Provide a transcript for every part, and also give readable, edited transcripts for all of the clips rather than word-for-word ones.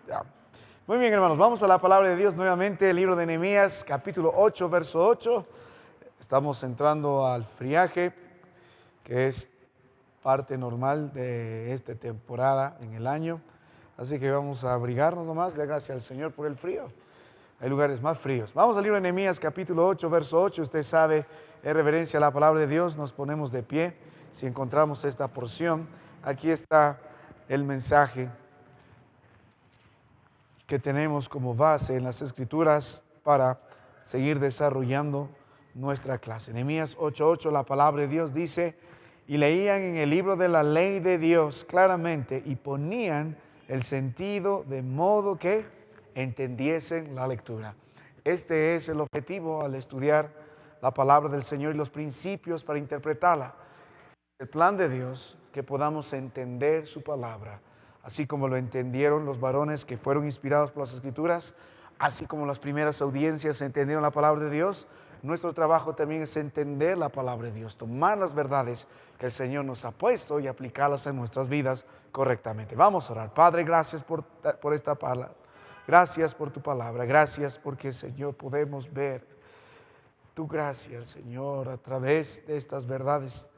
Ya. Muy bien, hermanos, vamos a la palabra de Dios nuevamente, el libro de Nehemías, capítulo 8, verso 8. Estamos entrando al friaje, que es parte normal de esta temporada en el año. Así que vamos a abrigarnos nomás, de gracias al Señor por el frío. Hay lugares más fríos. Vamos al libro de Nehemías, capítulo 8, verso 8. Usted sabe, en reverencia a la palabra de Dios, nos ponemos de pie si encontramos esta porción. Aquí está el mensaje que tenemos como base en las Escrituras para seguir desarrollando nuestra clase. Nehemías 8:8, la palabra de Dios dice: y leían en el libro de la ley de Dios claramente y ponían el sentido de modo que entendiesen la lectura. Este es el objetivo al estudiar la palabra del Señor y los principios para interpretarla. El plan de Dios, que podamos entender su palabra, así como lo entendieron los varones que fueron inspirados por las Escrituras, así como las primeras audiencias entendieron la palabra de Dios. Nuestro trabajo también es entender la palabra de Dios, tomar las verdades que el Señor nos ha puesto y aplicarlas en nuestras vidas correctamente. Vamos a orar. Padre, gracias por esta palabra. Gracias por tu palabra. Gracias porque, Señor, podemos ver tu gracia, Señor, a través de estas verdades.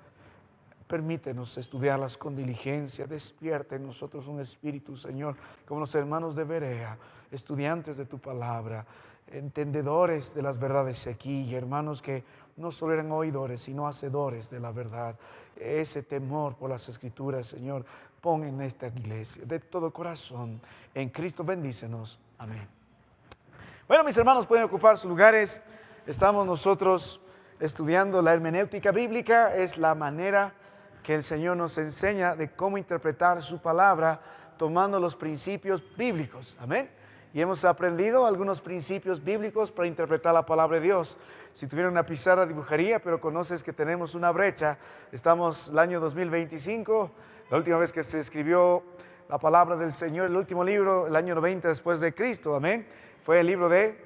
Permítenos estudiarlas con diligencia. Despierta en nosotros un espíritu, Señor, como los hermanos de Berea, estudiantes de tu palabra, entendedores de las verdades aquí, y hermanos que no solo eran oidores, sino hacedores de la verdad. Ese temor por las Escrituras, Señor, pon en esta iglesia de todo corazón. En Cristo bendícenos. Amén. Bueno, mis hermanos, pueden ocupar sus lugares. Estamos nosotros estudiando la hermenéutica bíblica. Es la manera que el Señor nos enseña de cómo interpretar su palabra tomando los principios bíblicos. Amén. Y hemos aprendido algunos principios bíblicos para interpretar la palabra de Dios. Si tuviera una pizarra dibujaría, pero conoces que tenemos una brecha. Estamos el año 2025, la última vez que se escribió la palabra del Señor, el último libro, el año 90 después de Cristo. Amén. Fue el libro de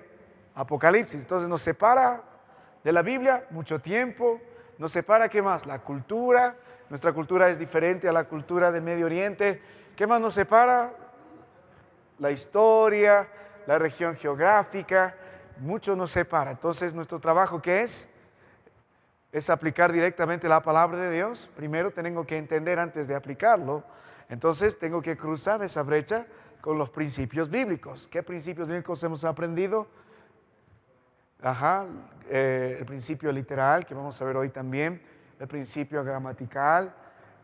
Apocalipsis. Entonces nos separa de la Biblia mucho tiempo. Nos separa, ¿qué más? La cultura. Nuestra cultura es diferente a la cultura del Medio Oriente. ¿Qué más nos separa? La historia, la región geográfica. Mucho nos separa. Entonces, nuestro trabajo, ¿qué es? Es aplicar directamente la palabra de Dios. Primero tengo que entender antes de aplicarlo. Entonces, tengo que cruzar esa brecha con los principios bíblicos. ¿Qué principios bíblicos hemos aprendido? El principio literal, que vamos a ver hoy también, el principio gramatical,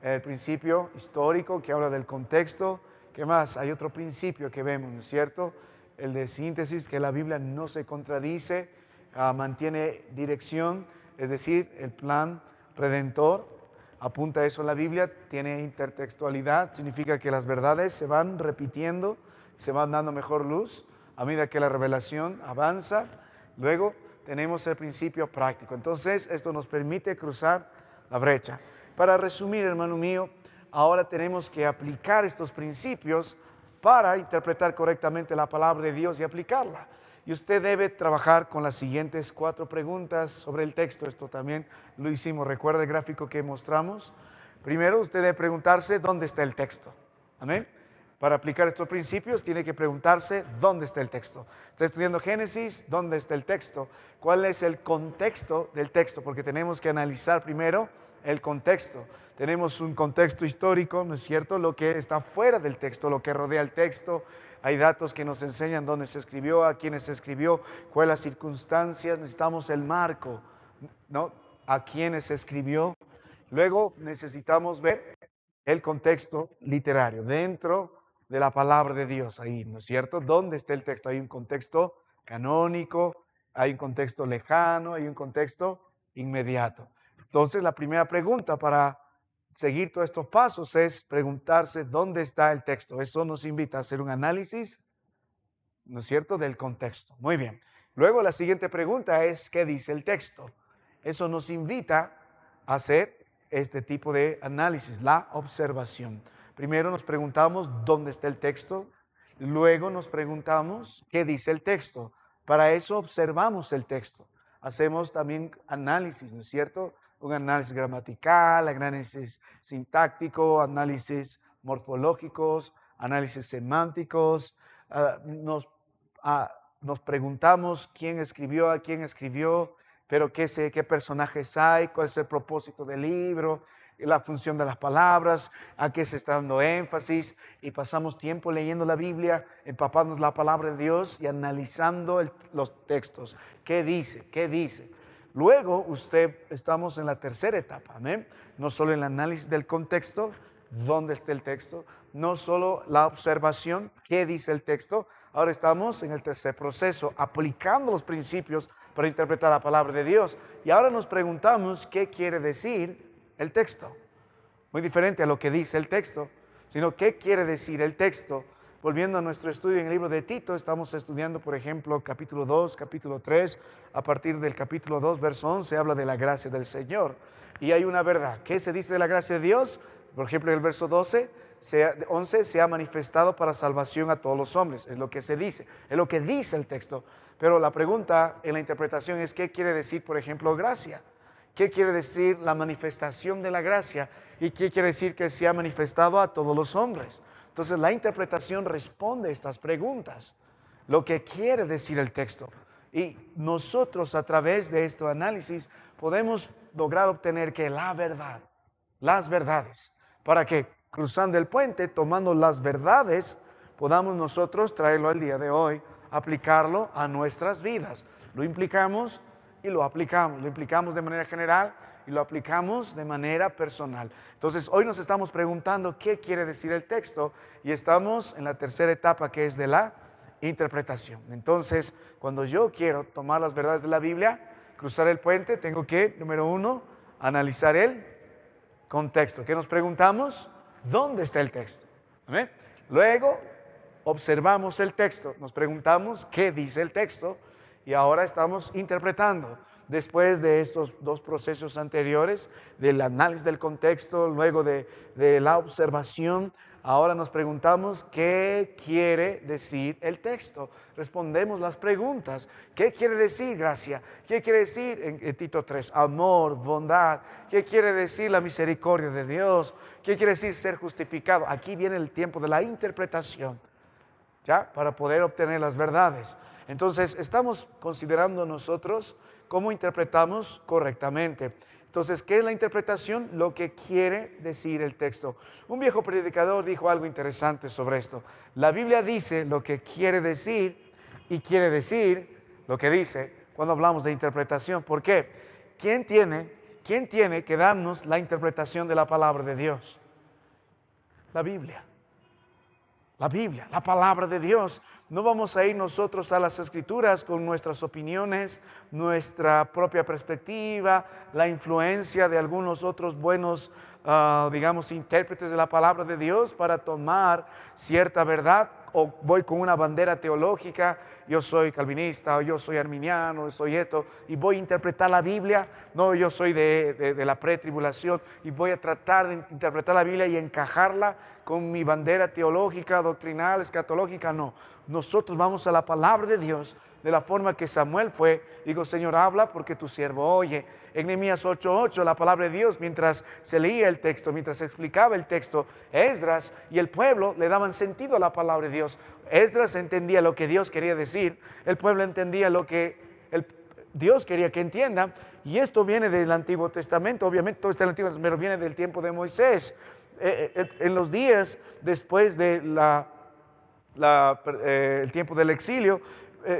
el principio histórico, que habla del contexto. ¿Qué más? Hay otro principio que vemos, ¿no es cierto? El de síntesis, que la Biblia no se contradice, mantiene dirección, es decir, el plan redentor. Apunta eso en la Biblia, tiene intertextualidad, significa que las verdades se van repitiendo, se van dando mejor luz a medida que la revelación avanza. Luego tenemos el principio práctico. Entonces, esto nos permite cruzar la brecha. Para resumir, hermano mío, ahora tenemos que aplicar estos principios para interpretar correctamente la palabra de Dios y aplicarla. Y usted debe trabajar con las siguientes 4 preguntas sobre el texto. Esto también lo hicimos. ¿Recuerda el gráfico que mostramos? Primero, usted debe preguntarse dónde está el texto. Amén. Para aplicar estos principios tiene que preguntarse dónde está el texto. Está estudiando Génesis, ¿dónde está el texto? ¿Cuál es el contexto del texto? Porque tenemos que analizar primero el contexto. Tenemos un contexto histórico, ¿no es cierto? Lo que está fuera del texto, lo que rodea el texto. Hay datos que nos enseñan dónde se escribió, a quiénes se escribió, cuáles las circunstancias. Necesitamos el marco, ¿no? A quiénes se escribió. Luego necesitamos ver el contexto literario dentro de la palabra de Dios ahí, ¿no es cierto? ¿Dónde está el texto? Hay un contexto canónico, hay un contexto lejano, hay un contexto inmediato. Entonces, la primera pregunta para seguir todos estos pasos es preguntarse dónde está el texto. Eso nos invita a hacer un análisis, ¿no es cierto?, del contexto. Muy bien. Luego, la siguiente pregunta es, ¿qué dice el texto? Eso nos invita a hacer este tipo de análisis, la observación. Primero nos preguntamos dónde está el texto, luego nos preguntamos qué dice el texto. Para eso observamos el texto. Hacemos también análisis, ¿no es cierto? Un análisis gramatical, análisis sintáctico, análisis morfológicos, análisis semánticos, nos preguntamos quién escribió, a quién escribió, pero qué personajes hay, cuál es el propósito del libro, la función de las palabras, a qué se está dando énfasis, y pasamos tiempo leyendo la Biblia, empapándonos la palabra de Dios y analizando los textos. ¿Qué dice? ¿Qué dice? Luego estamos en la tercera etapa, amén. No solo el análisis del contexto, dónde está el texto, no solo la observación, qué dice el texto. Ahora estamos en el tercer proceso, aplicando los principios para interpretar la palabra de Dios. Y ahora nos preguntamos qué quiere decir el texto. Muy diferente a lo que dice el texto, sino qué quiere decir el texto. Volviendo a nuestro estudio en el libro de Tito, estamos estudiando, por ejemplo, capítulo 2, capítulo 3. A partir del capítulo 2, verso 11, habla de la gracia del Señor. Y hay una verdad. ¿Qué se dice de la gracia de Dios? Por ejemplo, en el verso 11 se ha manifestado para salvación a todos los hombres. Es lo que se dice, es lo que dice el texto. Pero la pregunta en la interpretación es, ¿qué quiere decir, por ejemplo, gracia? ¿Qué quiere decir la manifestación de la gracia? ¿Y qué quiere decir que se ha manifestado a todos los hombres? Entonces, la interpretación responde a estas preguntas, lo que quiere decir el texto. Y nosotros, a través de este análisis, podemos lograr obtener que la verdad, las verdades, para que cruzando el puente, tomando las verdades, podamos nosotros traerlo al día de hoy, aplicarlo a nuestras vidas. Lo implicamos y lo implicamos de manera general y lo aplicamos de manera personal. Entonces, hoy nos estamos preguntando qué quiere decir el texto y estamos en la tercera etapa, que es de la interpretación. Entonces, cuando yo quiero tomar las verdades de la Biblia, cruzar el puente, tengo que, número uno, analizar el contexto. ¿Qué nos preguntamos? ¿Dónde está el texto? ¿Amén? Luego, observamos el texto, nos preguntamos qué dice el texto y ahora estamos interpretando. Después de estos dos procesos anteriores, del análisis del contexto, luego de la observación, ahora nos preguntamos qué quiere decir el texto. Respondemos las preguntas. ¿Qué quiere decir gracia? ¿Qué quiere decir en Tito 3? Amor, bondad. ¿Qué quiere decir la misericordia de Dios? ¿Qué quiere decir ser justificado? Aquí viene el tiempo de la interpretación, ¿ya? Para poder obtener las verdades. Entonces, estamos considerando nosotros cómo interpretamos correctamente. Entonces, ¿qué es la interpretación? Lo que quiere decir el texto. Un viejo predicador dijo algo interesante sobre esto. La Biblia dice lo que quiere decir y quiere decir lo que dice cuando hablamos de interpretación. ¿Por qué? ¿Quién tiene que darnos la interpretación de la palabra de Dios? La Biblia. La Biblia, la palabra de Dios. No vamos a ir nosotros a las Escrituras con nuestras opiniones, nuestra propia perspectiva, la influencia de algunos otros buenos, digamos, intérpretes de la palabra de Dios para tomar cierta verdad. O voy con una bandera teológica, yo soy calvinista, o yo soy arminiano, soy esto, y voy a interpretar la Biblia. No, yo soy de la pretribulación y voy a tratar de interpretar la Biblia y encajarla con mi bandera teológica, doctrinal, escatológica. No, nosotros vamos a la palabra de Dios de la forma que Samuel fue. Digo, Señor, habla porque tu siervo oye. En Nehemías 8:8, la palabra de Dios, mientras se leía el texto, mientras se explicaba el texto, Esdras y el pueblo le daban sentido a la palabra de Dios. Esdras entendía lo que Dios quería decir, el pueblo entendía lo que Dios quería que entienda, y esto viene del Antiguo Testamento. Obviamente todo está en el Antiguo Testamento, pero viene del tiempo de Moisés. En los días después de el tiempo del exilio,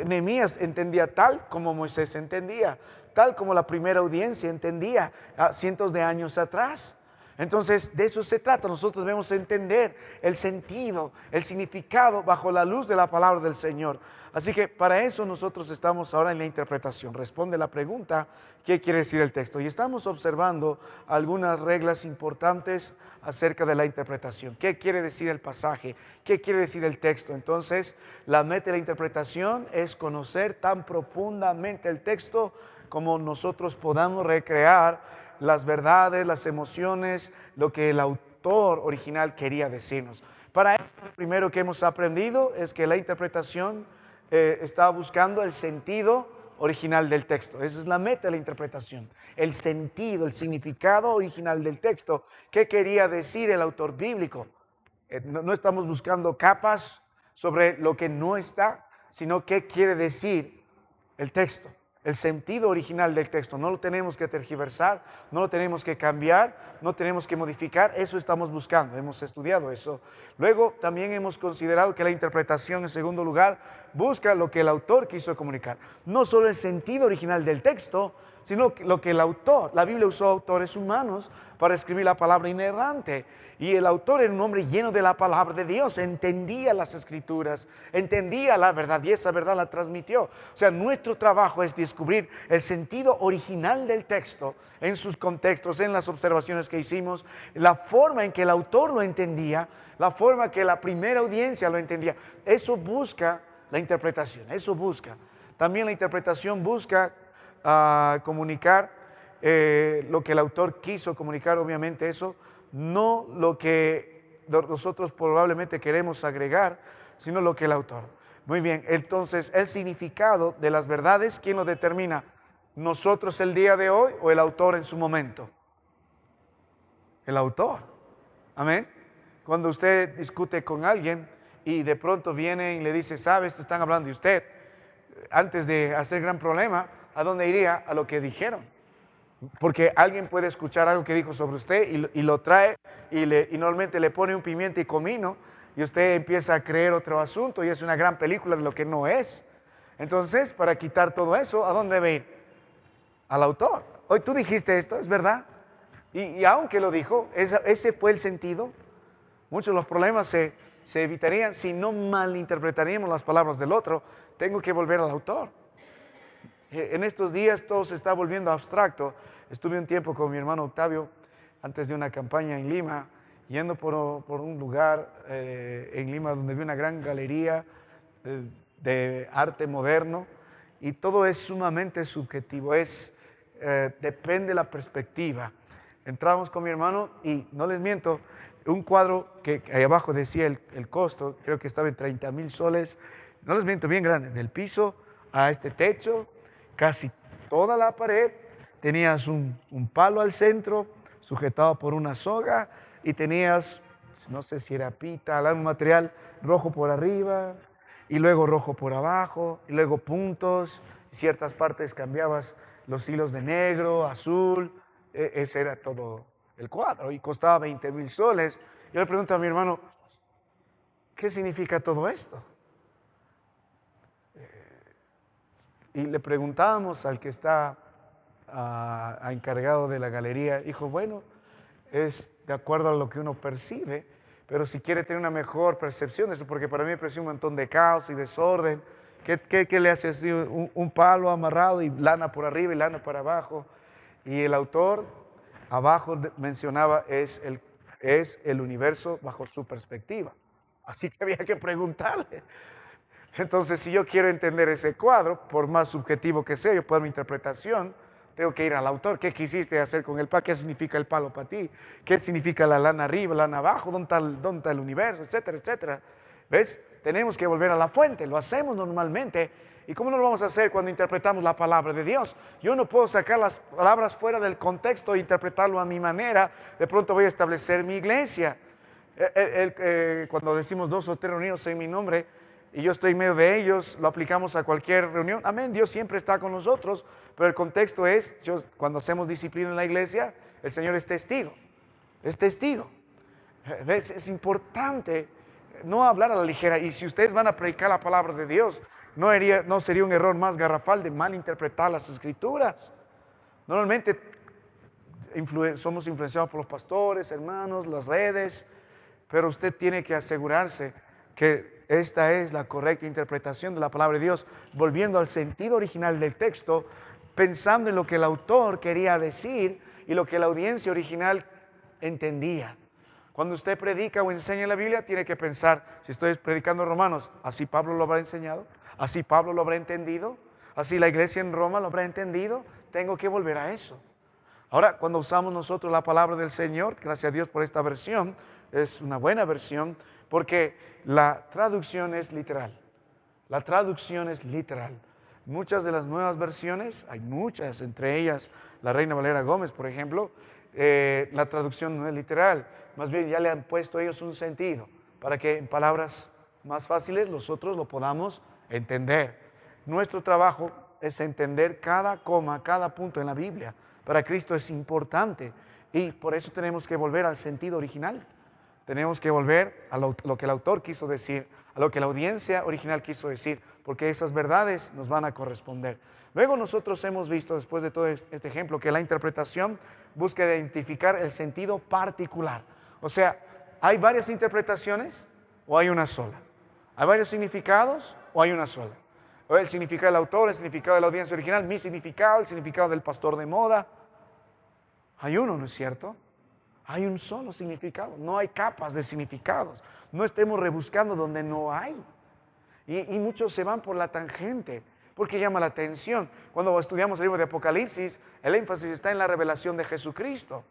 Nehemías entendía tal como Moisés entendía, tal como la primera audiencia entendía cientos de años atrás. Entonces, de eso se trata. Nosotros debemos entender el sentido, el significado bajo la luz de la palabra del Señor. Así que para eso nosotros estamos ahora en la interpretación. Responde la pregunta, ¿qué quiere decir el texto? Y estamos observando algunas reglas importantes acerca de la interpretación. ¿Qué quiere decir el pasaje? ¿Qué quiere decir el texto? Entonces, la meta de la interpretación es conocer tan profundamente el texto como nosotros podamos recrear las verdades, las emociones, lo que el autor original quería decirnos. Para eso, lo primero que hemos aprendido es que la interpretación está buscando el sentido original del texto. Esa es la meta de la interpretación, el sentido, el significado original del texto. ¿Qué quería decir el autor bíblico? No estamos buscando capas sobre lo que no está, sino qué quiere decir el texto, el sentido original del texto. No lo tenemos que tergiversar, no lo tenemos que cambiar, no tenemos que modificar. Eso estamos buscando, hemos estudiado eso. Luego también hemos considerado que la interpretación, en segundo lugar, busca lo que el autor quiso comunicar. No solo el sentido original del texto, sino lo que el autor, la Biblia usó autores humanos para escribir la palabra inerrante. Y el autor era un hombre lleno de la palabra de Dios, entendía las escrituras, entendía la verdad y esa verdad la transmitió. O sea, nuestro trabajo es descubrir el sentido original del texto en sus contextos, en las observaciones que hicimos, la forma en que el autor lo entendía, la forma que la primera audiencia lo entendía. Eso busca la interpretación, eso busca. También la interpretación busca comunicar lo que el autor quiso comunicar, obviamente eso, no lo que nosotros probablemente queremos agregar, sino lo que el autor. Muy bien, entonces el significado de las verdades, ¿quién lo determina? ¿Nosotros el día de hoy o el autor en su momento? El autor. Amén. Cuando usted discute con alguien y de pronto viene y le dice, ¿sabes? Están hablando de usted. Antes de hacer gran problema, ¿a dónde iría? A lo que dijeron. Porque alguien puede escuchar algo que dijo sobre usted y lo trae y normalmente le pone un pimiento y comino y usted empieza a creer otro asunto y es una gran película de lo que no es. Entonces, para quitar todo eso, ¿a dónde debe ir? Al autor. Hoy tú dijiste esto, ¿es verdad? Y aunque lo dijo, ese fue el sentido. Muchos de los problemas se evitarían si no malinterpretaríamos las palabras del otro. Tengo que volver al autor. En estos días todo se está volviendo abstracto. Estuve un tiempo con mi hermano Octavio antes de una campaña en Lima, yendo por un lugar en Lima donde vi una gran galería de arte moderno y todo es sumamente subjetivo, depende de la perspectiva. Entramos con mi hermano y no les miento, un cuadro que ahí abajo decía el costo, creo que estaba en 30,000 soles, no les miento, bien grande, del piso a este techo, casi toda la pared, tenías un palo al centro, sujetado por una soga, y tenías, no sé si era pita, algún material rojo por arriba, y luego rojo por abajo, y luego puntos, ciertas partes cambiabas los hilos de negro, azul, ese era todo el cuadro, y costaba 20,000 soles. Yo le pregunto a mi hermano, ¿qué significa todo esto? Y le preguntábamos al que está encargado de la galería, dijo, bueno, es de acuerdo a lo que uno percibe, pero si quiere tener una mejor percepción de eso, porque para mí me pareció un montón de caos y desorden, ¿qué le hace así? Un palo amarrado y lana por arriba y lana para abajo. Y el autor abajo mencionaba es el universo bajo su perspectiva. Así que había que preguntarle. Entonces, si yo quiero entender ese cuadro, por más subjetivo que sea, yo puedo dar mi interpretación, tengo que ir al autor. ¿Qué quisiste hacer con el palo? ¿Qué significa el palo para ti? ¿Qué significa la lana arriba, lana abajo? ¿Dónde está el universo? Etcétera, etcétera. ¿Ves? Tenemos que volver a la fuente. Lo hacemos normalmente. ¿Y cómo no lo vamos a hacer cuando interpretamos la palabra de Dios? Yo no puedo sacar las palabras fuera del contexto e interpretarlo a mi manera. De pronto voy a establecer mi iglesia. Cuando decimos 2 o 3 reunidos en mi nombre, y yo estoy en medio de ellos, lo aplicamos a cualquier reunión. Amén, Dios siempre está con nosotros, pero el contexto es, cuando hacemos disciplina en la iglesia, el Señor es testigo, es testigo. ¿Ves? Es importante no hablar a la ligera, y si ustedes van a predicar la palabra de Dios, no sería un error más garrafal de malinterpretar las escrituras. Normalmente somos influenciados por los pastores, hermanos, las redes, pero usted tiene que asegurarse que esta es la correcta interpretación de la palabra de Dios, volviendo al sentido original del texto, pensando en lo que el autor quería decir y lo que la audiencia original entendía. Cuando usted predica o enseña la Biblia, tiene que pensar, si estoy predicando Romanos, ¿así Pablo lo habrá enseñado? ¿Así Pablo lo habrá entendido? ¿Así la iglesia en Roma lo habrá entendido? Tengo que volver a eso. Ahora, cuando usamos nosotros la palabra del Señor, gracias a Dios por esta versión, es una buena versión, porque la traducción es literal. La traducción es literal. Muchas de las nuevas versiones, hay muchas, entre ellas la Reina Valera Gómez, por ejemplo, la traducción no es literal. Más bien ya le han puesto ellos un sentido para que en palabras más fáciles nosotros lo podamos entender. Nuestro trabajo es entender cada coma, cada punto en la Biblia. Para Cristo es importante y por eso tenemos que volver al sentido original. Tenemos que volver a lo que el autor quiso decir, a lo que la audiencia original quiso decir, porque esas verdades nos van a corresponder. Luego nosotros hemos visto, después de todo este ejemplo, que la interpretación busca identificar el sentido particular. O sea, ¿hay varias interpretaciones o hay una sola? ¿Hay varios significados o hay una sola? O el significado del autor, el significado de la audiencia original, mi significado, el significado del pastor de moda. Hay uno, ¿no es cierto? Hay un solo significado, no hay capas de significados. No estemos rebuscando donde no hay. Y muchos se van por la tangente, porque llama la atención. Cuando estudiamos el libro de Apocalipsis, el énfasis está en la revelación de Jesucristo.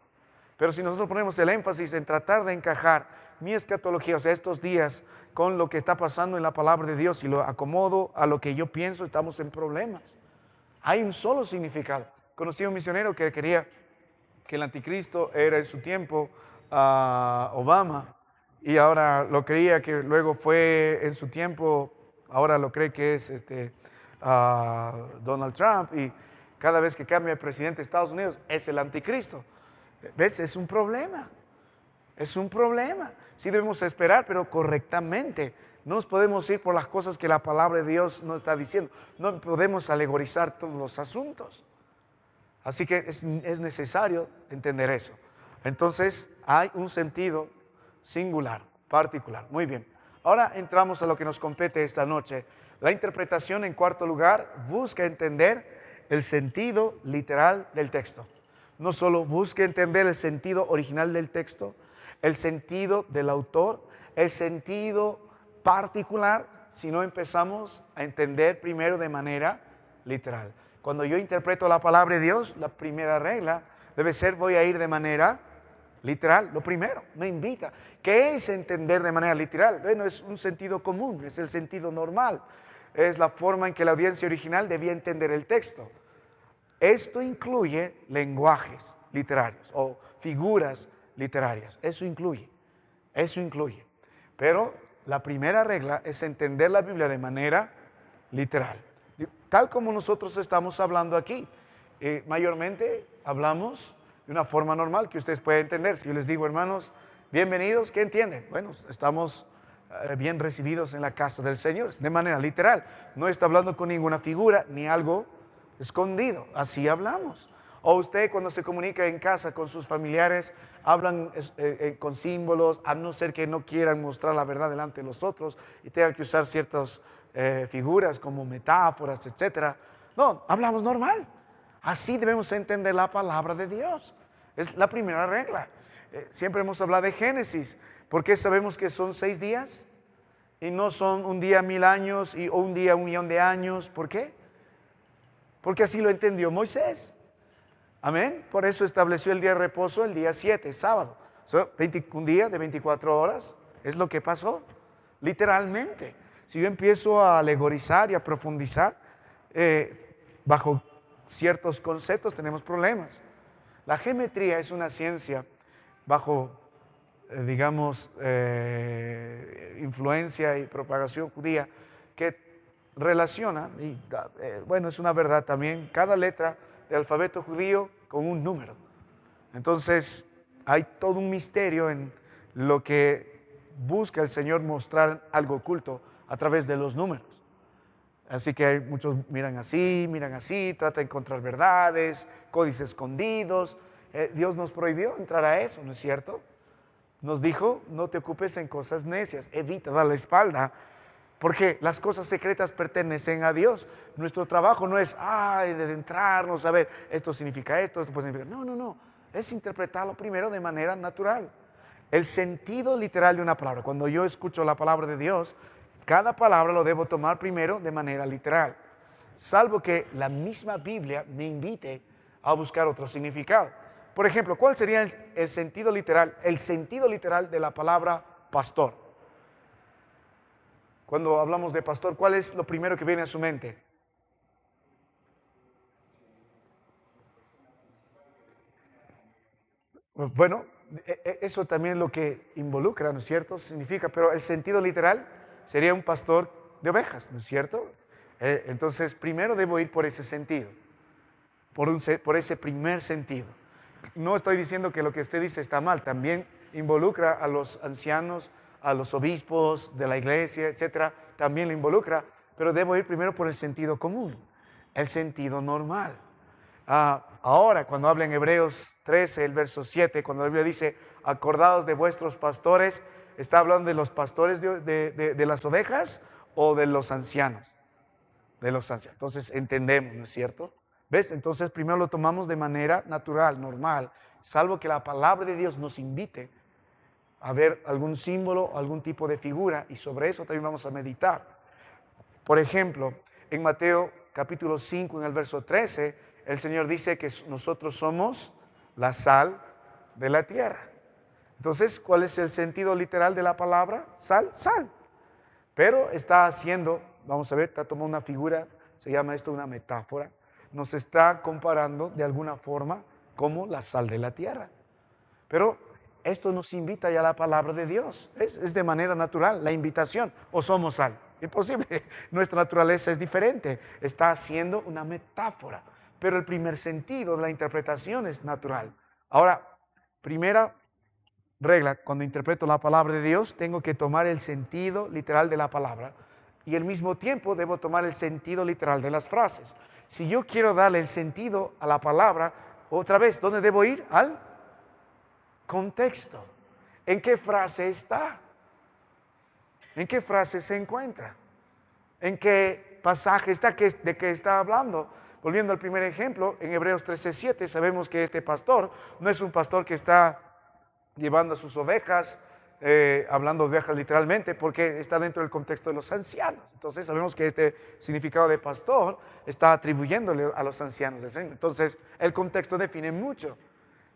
Pero si nosotros ponemos el énfasis en tratar de encajar mi escatología, o sea, estos días, con lo que está pasando en la palabra de Dios y lo acomodo a lo que yo pienso, estamos en problemas. Hay un solo significado. Conocí a un misionero que quería que el anticristo era en su tiempo Obama, y ahora lo creía que luego fue en su tiempo, ahora lo cree que es Donald Trump, y cada vez que cambia el presidente de Estados Unidos es el anticristo. ¿Ves? Es un problema. Es un problema. Sí debemos esperar, pero correctamente. No nos podemos ir por las cosas que la palabra de Dios nos está diciendo. No podemos alegorizar todos los asuntos. Así que es necesario entender eso. Entonces, hay un sentido singular, particular. Muy bien. Ahora entramos a lo que nos compete esta noche. La interpretación, en cuarto lugar, busca entender el sentido literal del texto. No solo busca entender el sentido original del texto, el sentido del autor, el sentido particular, sino empezamos a entender primero de manera literal. Cuando yo interpreto la palabra de Dios, la primera regla debe ser: voy a ir de manera literal. Lo primero, me invita. ¿Qué es entender de manera literal? Bueno, es un sentido común, es el sentido normal. Es la forma en que la audiencia original debía entender el texto. Esto incluye lenguajes literarios o figuras literarias. Eso incluye. Pero la primera regla es entender la Biblia de manera literal. Tal como nosotros estamos hablando aquí. Mayormente hablamos de una forma normal que ustedes pueden entender. Si yo les digo, hermanos, bienvenidos, ¿qué entienden? Bueno, estamos bien recibidos en la casa del Señor, de manera literal. No está hablando con ninguna figura ni algo escondido. Así hablamos. O usted, cuando se comunica en casa con sus familiares, hablan con símbolos, a no ser que no quieran mostrar la verdad delante de los otros y tengan que usar ciertas figuras como metáforas, etcétera. No, hablamos normal. Así debemos entender la palabra de Dios. Es la primera regla. Siempre hemos hablado de Génesis. ¿Por qué sabemos que son 6 días? Y no son un día 1000 años o un día 1.000.000 de años. ¿Por qué? Porque así lo entendió Moisés. Amén. Por eso estableció el día de reposo el día 7, sábado. Un día de 24 horas es lo que pasó. Literalmente. Si yo empiezo a alegorizar y a profundizar bajo ciertos conceptos, tenemos problemas. La geometría es una ciencia bajo, influencia y propagación judía que relaciona, y bueno, es una verdad también, cada letra del alfabeto judío con un número. Entonces, hay todo un misterio en lo que busca el Señor mostrar algo oculto a través de los números. Así que muchos miran así, tratan de encontrar verdades, códices escondidos. Dios nos prohibió entrar a eso, ¿no es cierto? Nos dijo, no te ocupes en cosas necias, evita dar la espalda, porque las cosas secretas pertenecen a Dios. Nuestro trabajo no es de adentrarnos a ver, esto significa esto puede significar. No, es interpretarlo primero de manera natural. El sentido literal de una palabra. Cuando yo escucho la palabra de Dios, cada palabra lo debo tomar primero de manera literal, salvo que la misma Biblia me invite a buscar otro significado. Por ejemplo, ¿cuál sería el sentido literal? El sentido literal de la palabra pastor. Cuando hablamos de pastor, ¿cuál es lo primero que viene a su mente? Bueno, eso también lo que involucra, ¿no es cierto? Significa, pero el sentido literal sería un pastor de ovejas, ¿no es cierto? Entonces, primero debo ir por ese sentido, por ese primer sentido. No estoy diciendo que lo que usted dice está mal, también involucra a los ancianos, a los obispos de la iglesia, etcétera, también lo involucra, pero debo ir primero por el sentido común, el sentido normal. Ahora, cuando habla en Hebreos 13, el verso 7, cuando la Biblia dice, acordaos de vuestros pastores, ¿está hablando de los pastores de las ovejas o de los ancianos? De los ancianos. Entonces entendemos, ¿no es cierto? ¿Ves? Entonces primero lo tomamos de manera natural, normal, salvo que la palabra de Dios nos invite a ver algún símbolo, algún tipo de figura, y sobre eso también vamos a meditar. Por ejemplo, en Mateo capítulo 5, en el verso 13, el Señor dice que nosotros somos la sal de la tierra. Entonces, ¿cuál es el sentido literal de la palabra? Sal, sal. Pero está haciendo, vamos a ver, está tomando una figura, se llama esto una metáfora, nos está comparando de alguna forma como la sal de la tierra. Pero esto nos invita ya a la palabra de Dios, es de manera natural la invitación, o somos sal. Imposible, nuestra naturaleza es diferente, está haciendo una metáfora, pero el primer sentido de la interpretación es natural. Ahora, primera regla, cuando interpreto la palabra de Dios, tengo que tomar el sentido literal de la palabra y al mismo tiempo debo tomar el sentido literal de las frases. Si yo quiero darle el sentido a la palabra, otra vez, ¿dónde debo ir? Al contexto. ¿En qué frase está? ¿En qué frase se encuentra? ¿En qué pasaje está? ¿De qué está hablando? Volviendo al primer ejemplo, en Hebreos 13:7 sabemos que este pastor no es un pastor que está llevando a sus ovejas, hablando de ovejas literalmente, porque está dentro del contexto de los ancianos. Entonces sabemos que este significado de pastor está atribuyéndole a los ancianos del Señor. Entonces el contexto define mucho.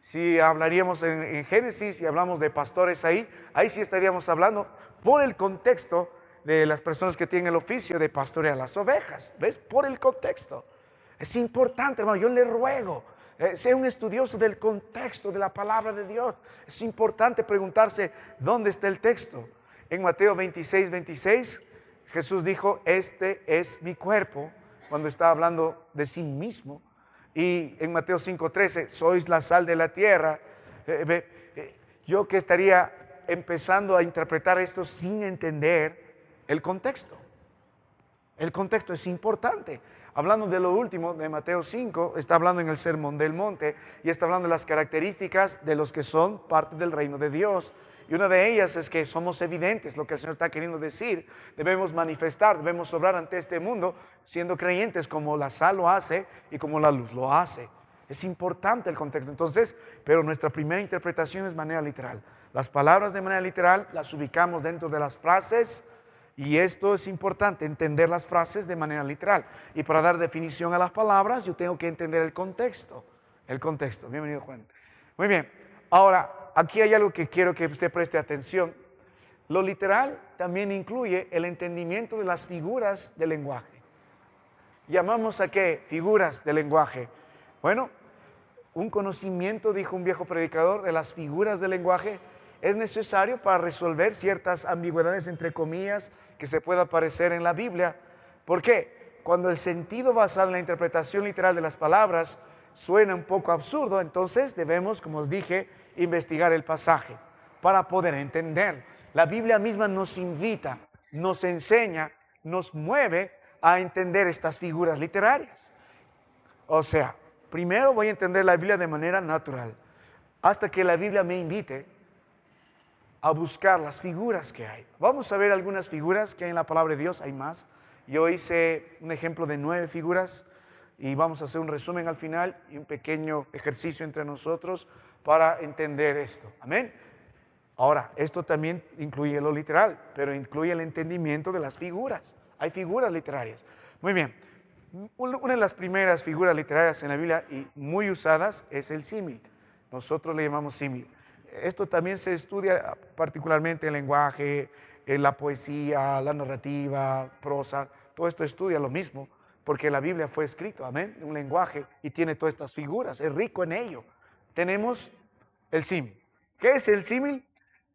Si hablaríamos en Génesis y hablamos de pastores ahí sí estaríamos hablando por el contexto de las personas que tienen el oficio de pastorear las ovejas. ¿Ves? Por el contexto. Es importante, hermano, yo le ruego, sea un estudioso del contexto de la palabra de Dios. Es importante preguntarse dónde está el texto. En Mateo 26:26, Jesús dijo, este es mi cuerpo, cuando estaba hablando de sí mismo. Y en Mateo 5:13, sois la sal de la tierra. Yo que estaría empezando a interpretar esto sin entender el contexto. El contexto es importante. Hablando de lo último, de Mateo 5, está hablando en el Sermón del Monte y está hablando de las características de los que son parte del reino de Dios. Y una de ellas es que somos evidentes, lo que el Señor está queriendo decir. Debemos manifestar, debemos obrar ante este mundo siendo creyentes como la sal lo hace y como la luz lo hace. Es importante el contexto. Entonces, pero nuestra primera interpretación es manera literal. Las palabras de manera literal las ubicamos dentro de las frases. Y esto es importante, entender las frases de manera literal. Y para dar definición a las palabras, yo tengo que entender el contexto. El contexto. Bienvenido, Juan. Muy bien. Ahora, aquí hay algo que quiero que usted preste atención. Lo literal también incluye el entendimiento de las figuras del lenguaje. ¿Llamamos a qué? Figuras del lenguaje. Bueno, un conocimiento, dijo un viejo predicador, de las figuras del lenguaje es necesario para resolver ciertas ambigüedades, entre comillas, que se pueda aparecer en la Biblia. ¿Por qué? Cuando el sentido basado en la interpretación literal de las palabras suena un poco absurdo, entonces debemos, como os dije, investigar el pasaje para poder entender. La Biblia misma nos invita, nos enseña, nos mueve a entender estas figuras literarias. O sea, primero voy a entender la Biblia de manera natural, hasta que la Biblia me invite a buscar las figuras que hay. Vamos a ver algunas figuras que hay en la palabra de Dios, hay más. Yo hice un ejemplo de 9 figuras y vamos a hacer un resumen al final y un pequeño ejercicio entre nosotros para entender esto. Amén. Ahora, esto también incluye lo literal, pero incluye el entendimiento de las figuras. Hay figuras literarias. Muy bien. Una de las primeras figuras literarias en la Biblia y muy usadas es el símil. Nosotros le llamamos símil. Esto también se estudia particularmente en el lenguaje, en la poesía, la narrativa, prosa. Todo esto estudia lo mismo, porque la Biblia fue escrito, amén, en un lenguaje y tiene todas estas figuras, es rico en ello. Tenemos el símil. ¿Qué es el símil?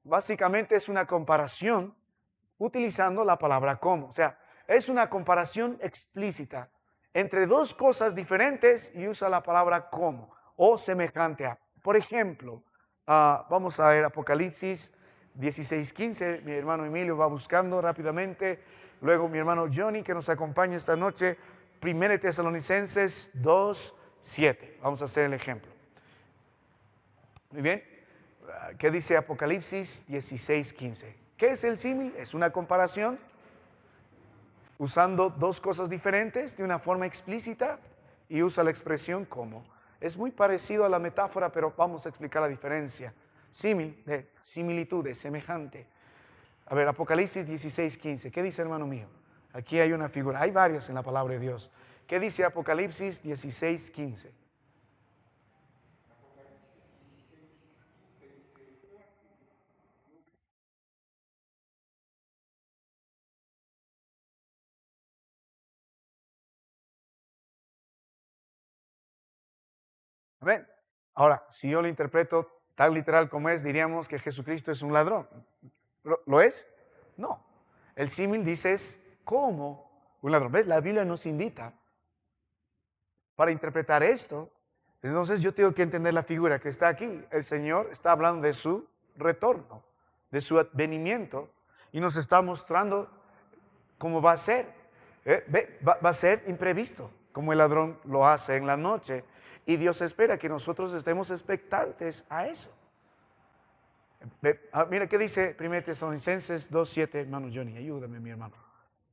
Básicamente es una comparación utilizando la palabra como. O sea, es una comparación explícita entre dos cosas diferentes y usa la palabra como o semejante a. Por ejemplo, vamos a ver Apocalipsis 16:15. Mi hermano Emilio va buscando rápidamente. Luego mi hermano Johnny, que nos acompaña esta noche, 1 Tesalonicenses 2:7. Vamos a hacer el ejemplo. Muy bien. ¿Qué dice Apocalipsis 16:15? ¿Qué es el símil? Es una comparación usando dos cosas diferentes de una forma explícita y usa la expresión como. Es muy parecido a la metáfora, pero vamos a explicar la diferencia. Símil, de similitud, de semejante. A ver, Apocalipsis 16:15. ¿Qué dice, hermano mío? Aquí hay una figura. Hay varias en la palabra de Dios. ¿Qué dice Apocalipsis 16:15? Amén. Ahora, si yo lo interpreto tan literal como es, diríamos que Jesucristo es un ladrón. ¿Lo es? No. El símil dice es como un ladrón. ¿Ves? La Biblia nos invita para interpretar esto. Entonces yo tengo que entender la figura que está aquí. El Señor está hablando de su retorno, de su advenimiento, y nos está mostrando cómo va a ser. Va a ser imprevisto, como el ladrón lo hace en la noche. Y Dios espera que nosotros estemos expectantes a eso. Mira qué dice 1 Tesalonicenses 2:7, hermano Johnny, ayúdame, mi hermano.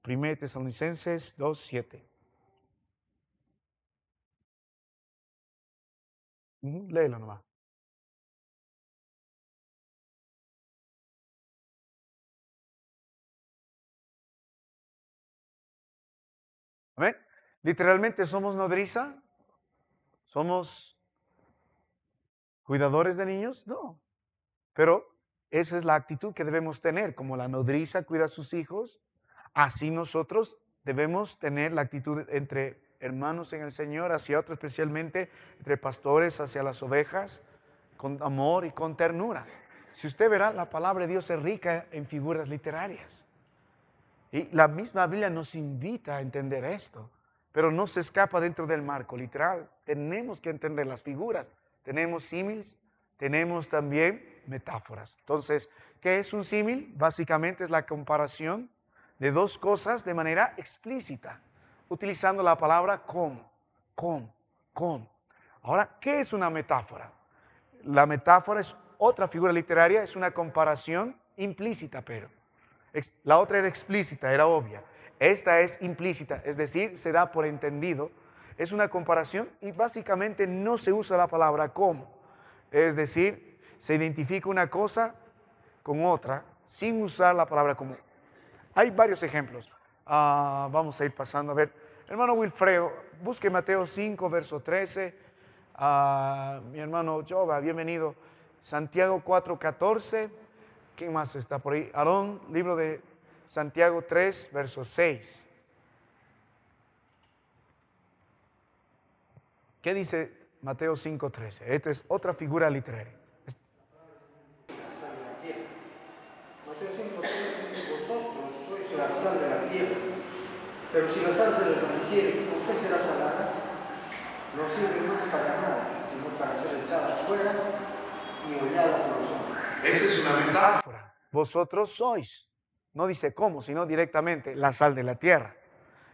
1 Tesalonicenses 2:7. Léelo nomás. Amén. Literalmente somos nodriza, somos cuidadores de niños, no. Pero esa es la actitud que debemos tener, como la nodriza cuida a sus hijos, así nosotros debemos tener la actitud entre hermanos en el Señor, hacia otros especialmente, entre pastores hacia las ovejas, con amor y con ternura. Si usted verá, la palabra de Dios es rica en figuras literarias. Y la misma Biblia nos invita a entender esto, pero no se escapa dentro del marco literal. Tenemos que entender las figuras. Tenemos símiles, tenemos también metáforas. Entonces, ¿qué es un símil? Básicamente es la comparación de dos cosas de manera explícita, utilizando la palabra con. Ahora, ¿qué es una metáfora? La metáfora es otra figura literaria, es una comparación implícita, pero la otra era explícita, era obvia. Esta es implícita, es decir, se da por entendido. Es una comparación y básicamente no se usa la palabra como. Es decir, se identifica una cosa con otra sin usar la palabra como. Hay varios ejemplos. Vamos a ir pasando. A ver, hermano Wilfredo, busque Mateo 5, verso 13. Mi hermano Yoga, bienvenido. Santiago 4, 14. ¿Quién más está por ahí? Aarón, libro de Santiago 3, verso 6. ¿Qué dice Mateo 5, 13? Esta es otra figura literaria. Mateo 5:13 dice: vosotros sois la sal de la tierra, pero si la sal se desvaneciere, ¿con qué será salada? No sirve más para nada, sino para ser echada fuera y hollada por los hombres. Esa es una metáfora. Vosotros sois. No dice cómo, sino directamente la sal de la tierra.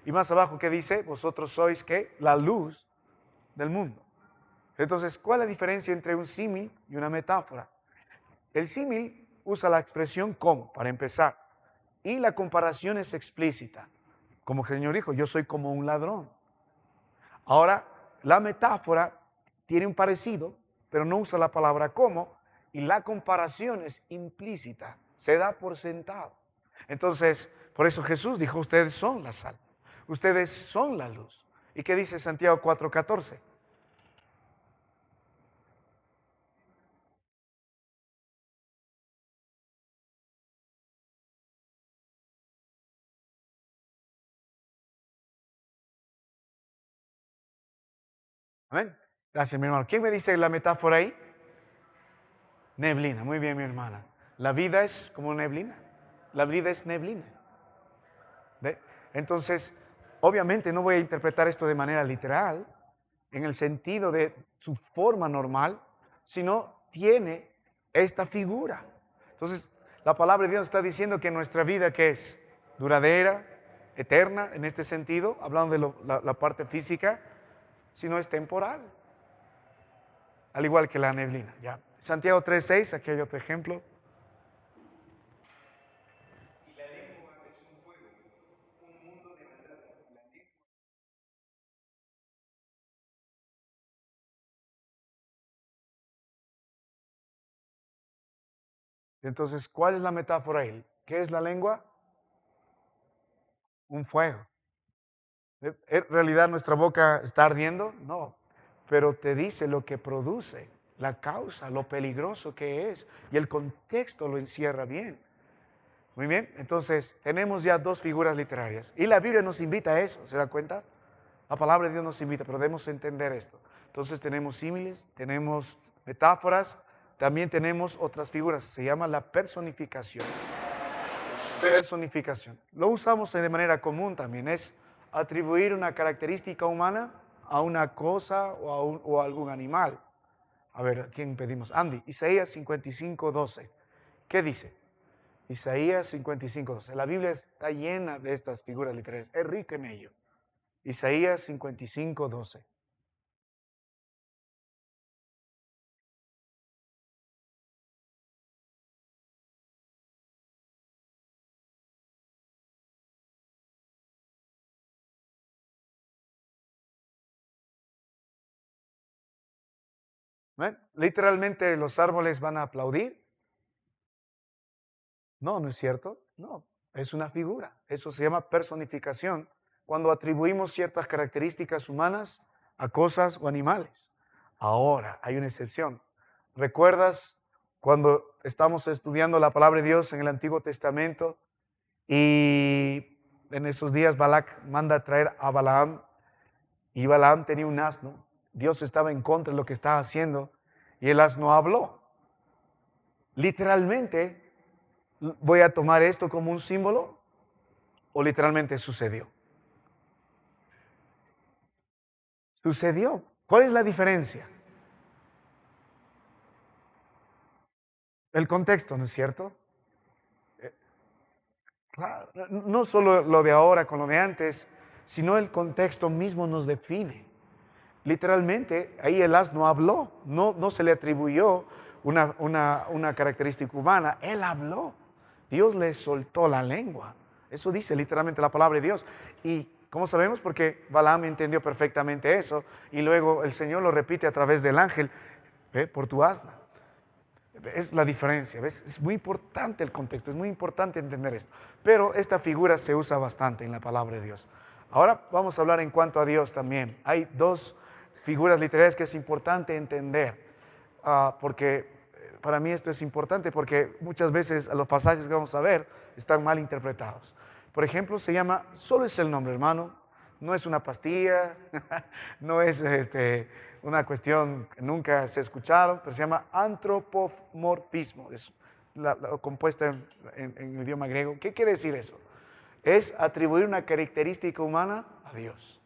Y más abajo, ¿qué dice? Vosotros sois, ¿qué? La luz del mundo. Entonces, ¿cuál es la diferencia entre un símil y una metáfora? El símil usa la expresión como, para empezar, y la comparación es explícita. Como el Señor dijo, yo soy como un ladrón. Ahora, la metáfora tiene un parecido, pero no usa la palabra como, y la comparación es implícita, se da por sentado. Entonces, por eso Jesús dijo, ustedes son la sal, ustedes son la luz. ¿Y qué dice Santiago 4:14? Amén. Gracias, mi hermano. ¿Quién me dice la metáfora ahí? Neblina. Muy bien, mi hermana. La vida es como neblina. La vida es neblina. ¿Ve? Entonces, obviamente no voy a interpretar esto de manera literal, en el sentido de su forma normal, sino tiene esta figura. Entonces, la palabra de Dios está diciendo que nuestra vida, ¿qué es? Duradera, eterna, en este sentido, hablando de la parte física, sino es temporal. Al igual que la neblina. Ya. Santiago 3:6, aquí hay otro ejemplo. Y la lengua es un fuego, un mundo de maldad. Entonces, ¿cuál es la metáfora ahí? ¿Qué es la lengua? Un fuego. ¿En realidad nuestra boca está ardiendo? No, pero te dice lo que produce, la causa, lo peligroso que es, y el contexto lo encierra bien. Muy bien, entonces tenemos ya dos figuras literarias, y la Biblia nos invita a eso, ¿se da cuenta? La palabra de Dios nos invita, pero debemos entender esto. Entonces tenemos símiles, tenemos metáforas, también tenemos otras figuras, se llama la personificación. Personificación. Lo usamos de manera común también, es atribuir una característica humana a una cosa o a algún animal. A ver, ¿a quién pedimos? Andy, Isaías 55:12. ¿Qué dice? Isaías 55:12. La Biblia está llena de estas figuras literarias, es rica en ello. Isaías 55:12. ¿Ven? Literalmente los árboles van a aplaudir. No, no es cierto. No, es una figura. Eso se llama personificación. Cuando atribuimos ciertas características humanas a cosas o animales. Ahora, hay una excepción. ¿Recuerdas cuando estamos estudiando la palabra de Dios en el Antiguo Testamento y en esos días Balac manda a traer a Balaam y Balaam tenía un asno? Dios estaba en contra de lo que estaba haciendo y el asno habló. Literalmente, ¿voy a tomar esto como un símbolo o literalmente sucedió? Sucedió. ¿Cuál es la diferencia? El contexto, ¿no es cierto? Claro, no solo lo de ahora con lo de antes, sino el contexto mismo nos define. Literalmente, ahí el asno habló, no se le atribuyó una característica humana, él habló. Dios le soltó la lengua. Eso dice literalmente la palabra de Dios. ¿Y cómo sabemos? Porque Balaam entendió perfectamente eso y luego el Señor lo repite a través del ángel, ¿ve? Por tu asna. Es la diferencia, ¿ves? Es muy importante el contexto, es muy importante entender esto. Pero esta figura se usa bastante en la palabra de Dios. Ahora vamos a hablar en cuanto a Dios también. Hay dos figuras literarias que es importante entender, porque para mí esto es importante, porque muchas veces los pasajes que vamos a ver están mal interpretados. Por ejemplo, se llama, solo es el nombre, hermano, no es una pastilla, no es una cuestión que nunca se escucharon, pero se llama antropomorfismo, es compuesta en el idioma griego. ¿Qué quiere decir eso? Es atribuir una característica humana a Dios.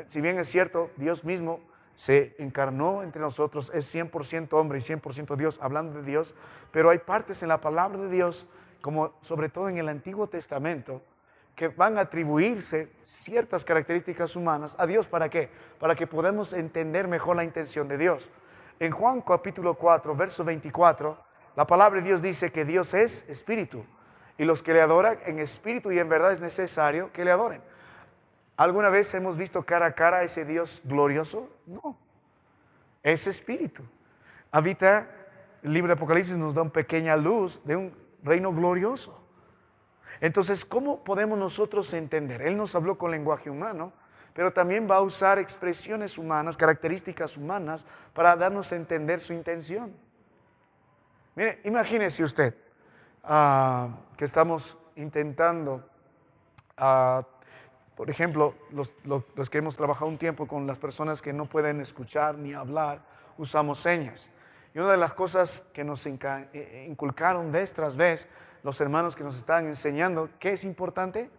Si bien es cierto, Dios mismo se encarnó entre nosotros, es 100% hombre y 100% Dios, hablando de Dios, pero hay partes en la palabra de Dios, como sobre todo en el Antiguo Testamento, que van a atribuirse ciertas características humanas a Dios. ¿Para qué? Para que podamos entender mejor la intención de Dios. En Juan capítulo 4, verso 24, la palabra de Dios dice que Dios es espíritu, y los que le adoran en espíritu y en verdad es necesario que le adoren. ¿Alguna vez hemos visto cara a cara a ese Dios glorioso? No, es espíritu. Habita, el libro de Apocalipsis nos da una pequeña luz de un reino glorioso. Entonces, ¿cómo podemos nosotros entender? Él nos habló con lenguaje humano, pero también va a usar expresiones humanas, características humanas, para darnos a entender su intención. Mire, imagínese usted que estamos intentando, por ejemplo, los que hemos trabajado un tiempo con las personas que no pueden escuchar ni hablar, usamos señas. Y una de las cosas que nos inculcaron vez tras vez los hermanos que nos están enseñando, ¿qué es importante?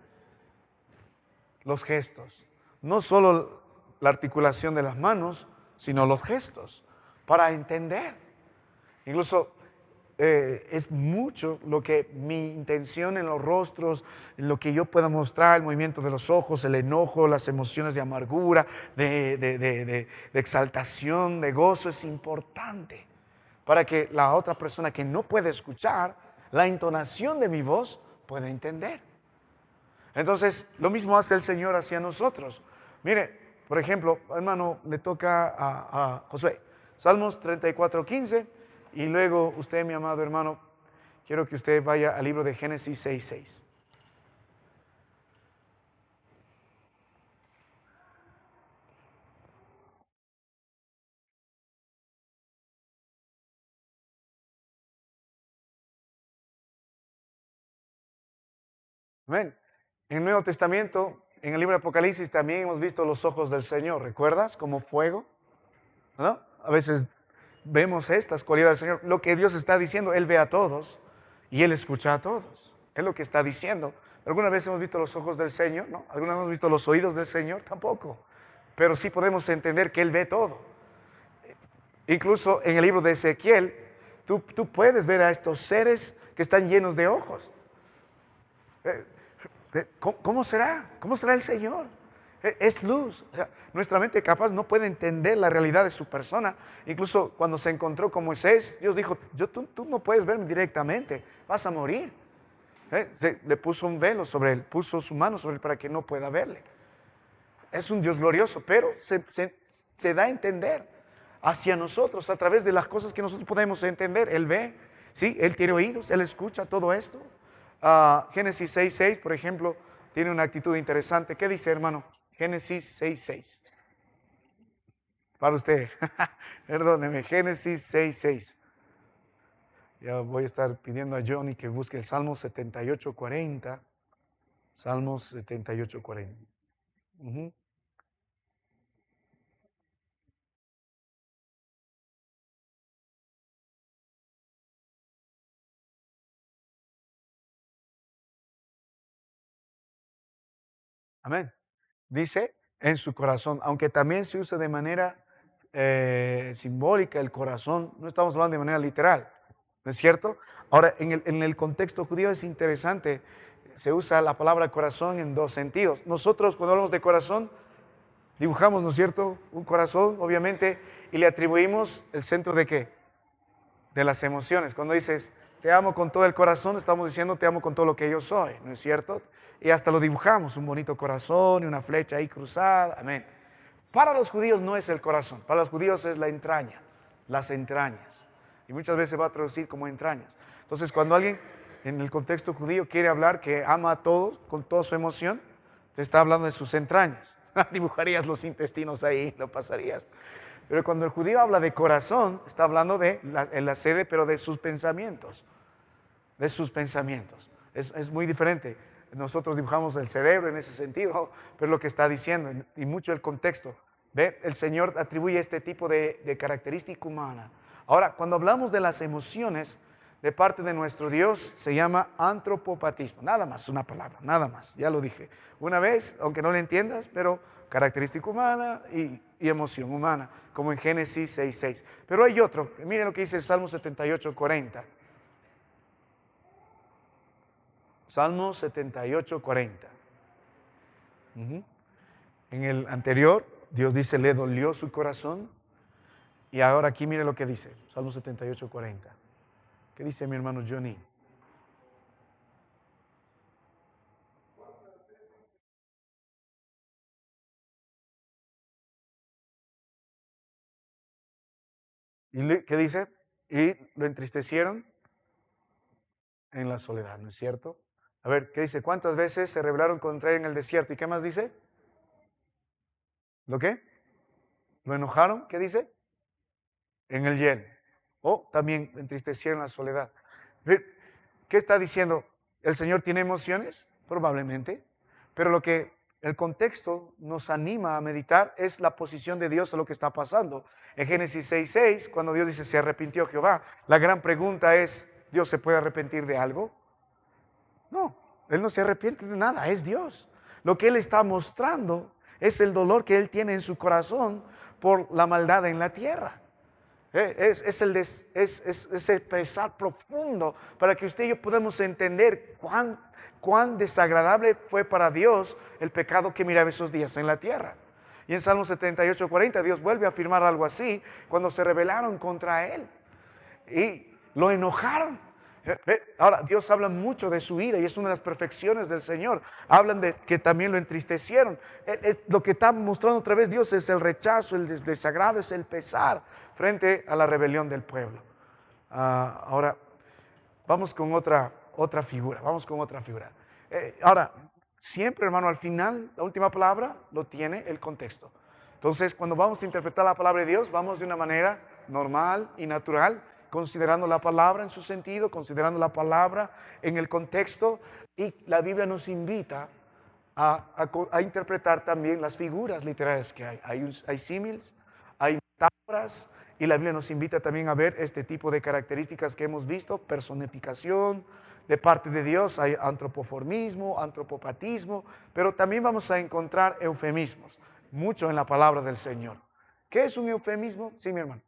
Los gestos. No solo la articulación de las manos, sino los gestos para entender. Incluso es mucho lo que mi intención en los rostros, en lo que yo pueda mostrar, el movimiento de los ojos, el enojo, las emociones de amargura, de exaltación, de gozo, es importante para que la otra persona que no puede escuchar la entonación de mi voz pueda entender. Entonces, lo mismo hace el Señor hacia nosotros. Mire, por ejemplo, hermano, le toca a Josué, Salmos 34:15, y luego usted, mi amado hermano, quiero que usted vaya al libro de Génesis 6:6. Amén. En el Nuevo Testamento, en el libro de Apocalipsis, también hemos visto los ojos del Señor. ¿Recuerdas? Como fuego, ¿no? A veces vemos estas cualidades del Señor. Lo que Dios está diciendo, Él ve a todos y Él escucha a todos. Es lo que está diciendo. ¿Alguna vez hemos visto los ojos del Señor? No. ¿Alguna vez hemos visto los oídos del Señor? Tampoco. Pero sí podemos entender que Él ve todo. Incluso en el libro de Ezequiel, tú puedes ver a estos seres que están llenos de ojos. ¿Cómo será? ¿Cómo será el Señor? Es luz. O sea, nuestra mente capaz no puede entender la realidad de su persona. Incluso cuando se encontró con Moisés, Dios dijo, tú no puedes verme directamente, vas a morir. Le puso un velo sobre él, puso su mano sobre él para que no pueda verle. Es un Dios glorioso, pero se da a entender hacia nosotros a través de las cosas que nosotros podemos entender. Él ve, ¿sí? Él tiene oídos, Él escucha todo esto. Génesis 6:6, por ejemplo, tiene una actitud interesante. ¿Qué dice, hermano? Génesis 6:6. Para usted, perdóneme, Génesis 6:6. Ya voy a estar pidiendo a Johnny que busque el Salmo 78:40. Salmos 78:40. Amén. Dice en su corazón, aunque también se usa de manera simbólica el corazón, no estamos hablando de manera literal, ¿no es cierto? Ahora, en el contexto judío es interesante, se usa la palabra corazón en dos sentidos. Nosotros cuando hablamos de corazón, dibujamos, ¿no es cierto?, un corazón, obviamente, y le atribuimos el centro de ¿qué? De las emociones. Cuando dices, te amo con todo el corazón, estamos diciendo, te amo con todo lo que yo soy, ¿no es cierto? Y hasta lo dibujamos, un bonito corazón y una flecha ahí cruzada, amén. Para los judíos no es el corazón, para los judíos es la entraña, las entrañas. Y muchas veces se va a traducir como entrañas. Entonces, cuando alguien en el contexto judío quiere hablar que ama a todos con toda su emoción, te está hablando de sus entrañas. Dibujarías los intestinos ahí, lo pasarías. Pero cuando el judío habla de corazón, está hablando de la sede, pero de sus pensamientos. De sus pensamientos. Es muy diferente. Nosotros dibujamos el cerebro en ese sentido, pero lo que está diciendo, y mucho el contexto. ¿Ve? El Señor atribuye este tipo de característica humana. Ahora, cuando hablamos de las emociones de parte de nuestro Dios, se llama antropopatismo. Nada más, una palabra, nada más. Ya lo dije una vez, aunque no lo entiendas, pero característica humana y emoción humana, como en Génesis 6:6. Pero hay otro, miren lo que dice el Salmo 78:40. Salmo 78:40. En el anterior, Dios dice, le dolió su corazón. Y ahora aquí mire lo que dice, Salmo 78:40. ¿Qué dice mi hermano Johnny? ¿Qué dice? Y lo entristecieron en la soledad, ¿no es cierto? A ver, ¿qué dice? ¿Cuántas veces se rebelaron contra él en el desierto? ¿Y qué más dice? ¿Lo qué? ¿Lo enojaron? ¿Qué dice? En el hielo. O también entristecieron la soledad. ¿Qué está diciendo? ¿El Señor tiene emociones? Probablemente. Pero lo que el contexto nos anima a meditar, es la posición de Dios a lo que está pasando. En Génesis 6:6, cuando Dios dice, se arrepintió Jehová, la gran pregunta es, ¿Dios se puede arrepentir de algo? No, Él no se arrepiente de nada, es Dios. Lo que Él está mostrando es el dolor que Él tiene en su corazón por la maldad en la tierra. Es ese pesar profundo para que usted y yo podamos entender cuán desagradable fue para Dios el pecado que miraba esos días en la tierra. Y en Salmo 78:40 Dios vuelve a afirmar algo así cuando se rebelaron contra Él y lo enojaron. Ahora, Dios habla mucho de su ira y es una de las perfecciones del Señor. Hablan de que también lo entristecieron. Lo que está mostrando otra vez Dios es el rechazo, el desagrado, es el pesar frente a la rebelión del pueblo. Ahora, vamos con otra figura. Vamos con otra figura. Ahora, siempre, hermano, al final, la última palabra lo tiene el contexto. Entonces, cuando vamos a interpretar la palabra de Dios, vamos de una manera normal y natural, considerando la palabra en su sentido, considerando la palabra en el contexto, y la Biblia nos invita a interpretar también las figuras literarias que hay. Hay símiles, hay metáforas, y la Biblia nos invita también a ver este tipo de características que hemos visto, personificación de parte de Dios, hay antropoformismo, antropopatismo, pero también vamos a encontrar eufemismos, mucho en la palabra del Señor. ¿Qué es un eufemismo? Sí, mi hermano.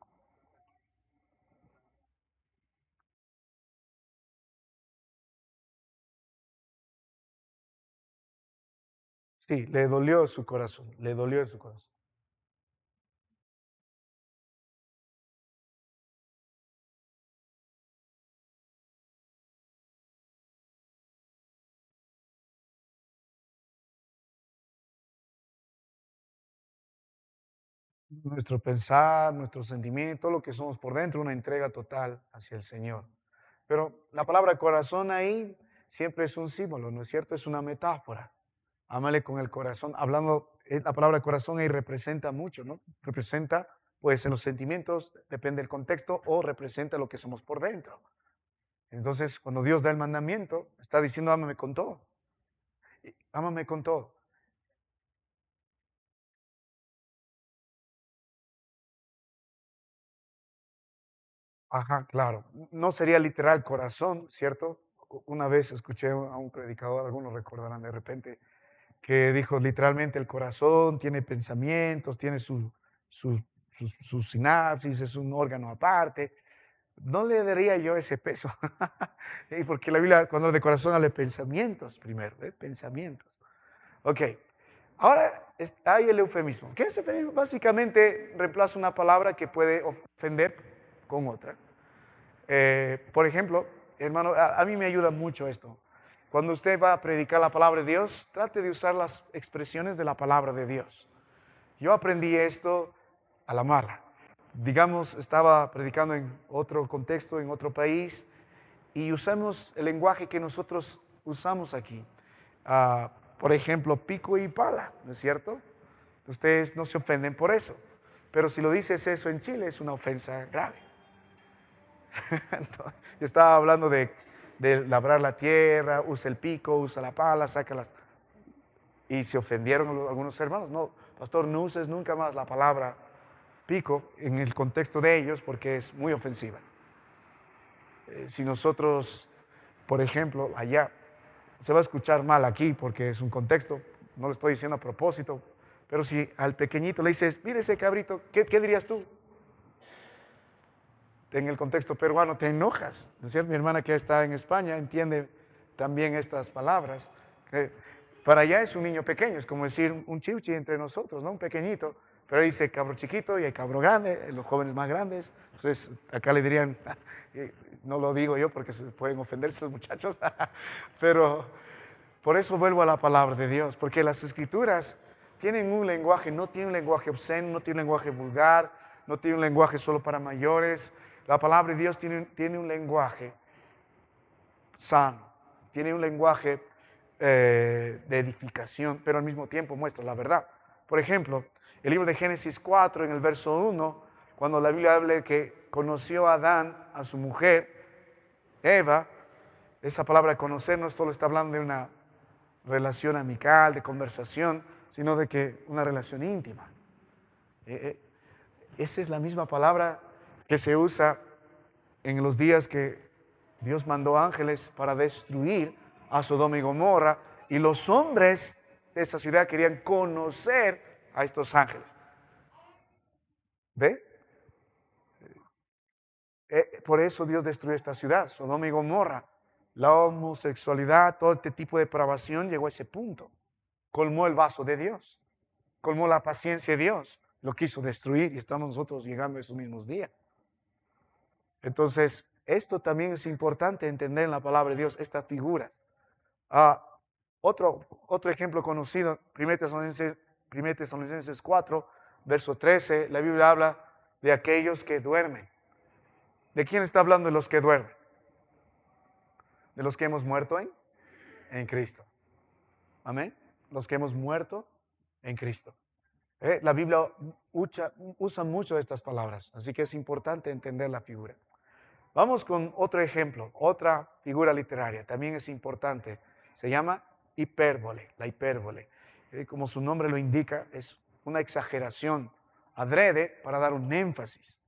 Sí, le dolió su corazón, le dolió en su corazón. Nuestro pensar, nuestro sentimiento, lo que somos por dentro, una entrega total hacia el Señor. Pero la palabra corazón ahí siempre es un símbolo, ¿no es cierto? Es una metáfora. Ámale con el corazón. Hablando, la palabra corazón ahí representa mucho, ¿no? Representa, pues, en los sentimientos, depende del contexto, o representa lo que somos por dentro. Entonces, cuando Dios da el mandamiento, está diciendo, ámame con todo. Ámame con todo. Ajá, claro. No sería literal corazón, ¿cierto? Una vez escuché a un predicador, algunos recordarán de repente, que dijo literalmente el corazón tiene pensamientos, tiene su, su sinapsis, es un órgano aparte. No le daría yo ese peso, porque la Biblia cuando habla de corazón habla de pensamientos primero, pensamientos. Ok, ahora hay el eufemismo. ¿Qué es eufemismo? Básicamente reemplaza una palabra que puede ofender con otra. Por ejemplo, hermano, a mí me ayuda mucho esto. Cuando usted va a predicar la palabra de Dios, trate de usar las expresiones de la palabra de Dios. Yo aprendí esto a la mala. Digamos, estaba predicando en otro contexto, en otro país, y usamos el lenguaje que nosotros usamos aquí. Por ejemplo, pico y pala, ¿no es cierto? Ustedes no se ofenden por eso, pero si lo dices eso en Chile es una ofensa grave. Yo estaba hablando de labrar la tierra, usa el pico, usa la pala, saca las... Y se ofendieron algunos hermanos. No, pastor, no uses nunca más la palabra pico en el contexto de ellos porque es muy ofensiva. Si nosotros, por ejemplo, allá, se va a escuchar mal aquí porque es un contexto, no lo estoy diciendo a propósito, pero si al pequeñito le dices, mire ese cabrito, ¿qué dirías tú? En el contexto peruano te enojas, ¿no es cierto? Mi hermana que está en España entiende también estas palabras. Para allá es un niño pequeño, es como decir un chiuchi entre nosotros, ¿no? Un pequeñito, pero dice cabro chiquito y hay cabro grande, los jóvenes más grandes. Entonces acá le dirían, no lo digo yo porque se pueden ofenderse los muchachos, pero por eso vuelvo a la palabra de Dios, porque las escrituras tienen un lenguaje, no tienen un lenguaje obsceno, no tienen un lenguaje vulgar, no tienen un lenguaje solo para mayores. La palabra de Dios tiene un lenguaje sano, tiene un lenguaje de edificación, pero al mismo tiempo muestra la verdad. Por ejemplo, el libro de Génesis 4, en el verso 1, cuando la Biblia habla de que conoció a Adán, a su mujer, Eva, esa palabra conocer no solo está hablando relación amical, de conversación, sino de que una relación íntima. Esa es la misma palabra que se usa en los días que Dios mandó ángeles para destruir a Sodoma y Gomorra, y los hombres de esa ciudad querían conocer a estos ángeles. ¿Ve? Por eso Dios destruyó esta ciudad, Sodoma y Gomorra. La homosexualidad, todo este tipo de depravación llegó a ese punto. Colmó el vaso de Dios, colmó la paciencia de Dios, lo quiso destruir y estamos nosotros llegando a esos mismos días. Entonces, esto también es importante entender en la palabra de Dios, estas figuras. Otro ejemplo conocido, 1 Tesalonicenses 4, verso 13, la Biblia habla de aquellos que duermen. ¿De quién está hablando de los que duermen? De los que hemos muerto en Cristo. Amén. Los que hemos muerto en Cristo. La Biblia usa mucho de estas palabras, así que es importante entender la figura. Vamos con otro ejemplo, otra figura literaria, también es importante. Se llama hipérbole, la hipérbole. Como su nombre lo indica, es una exageración adrede para dar un énfasis.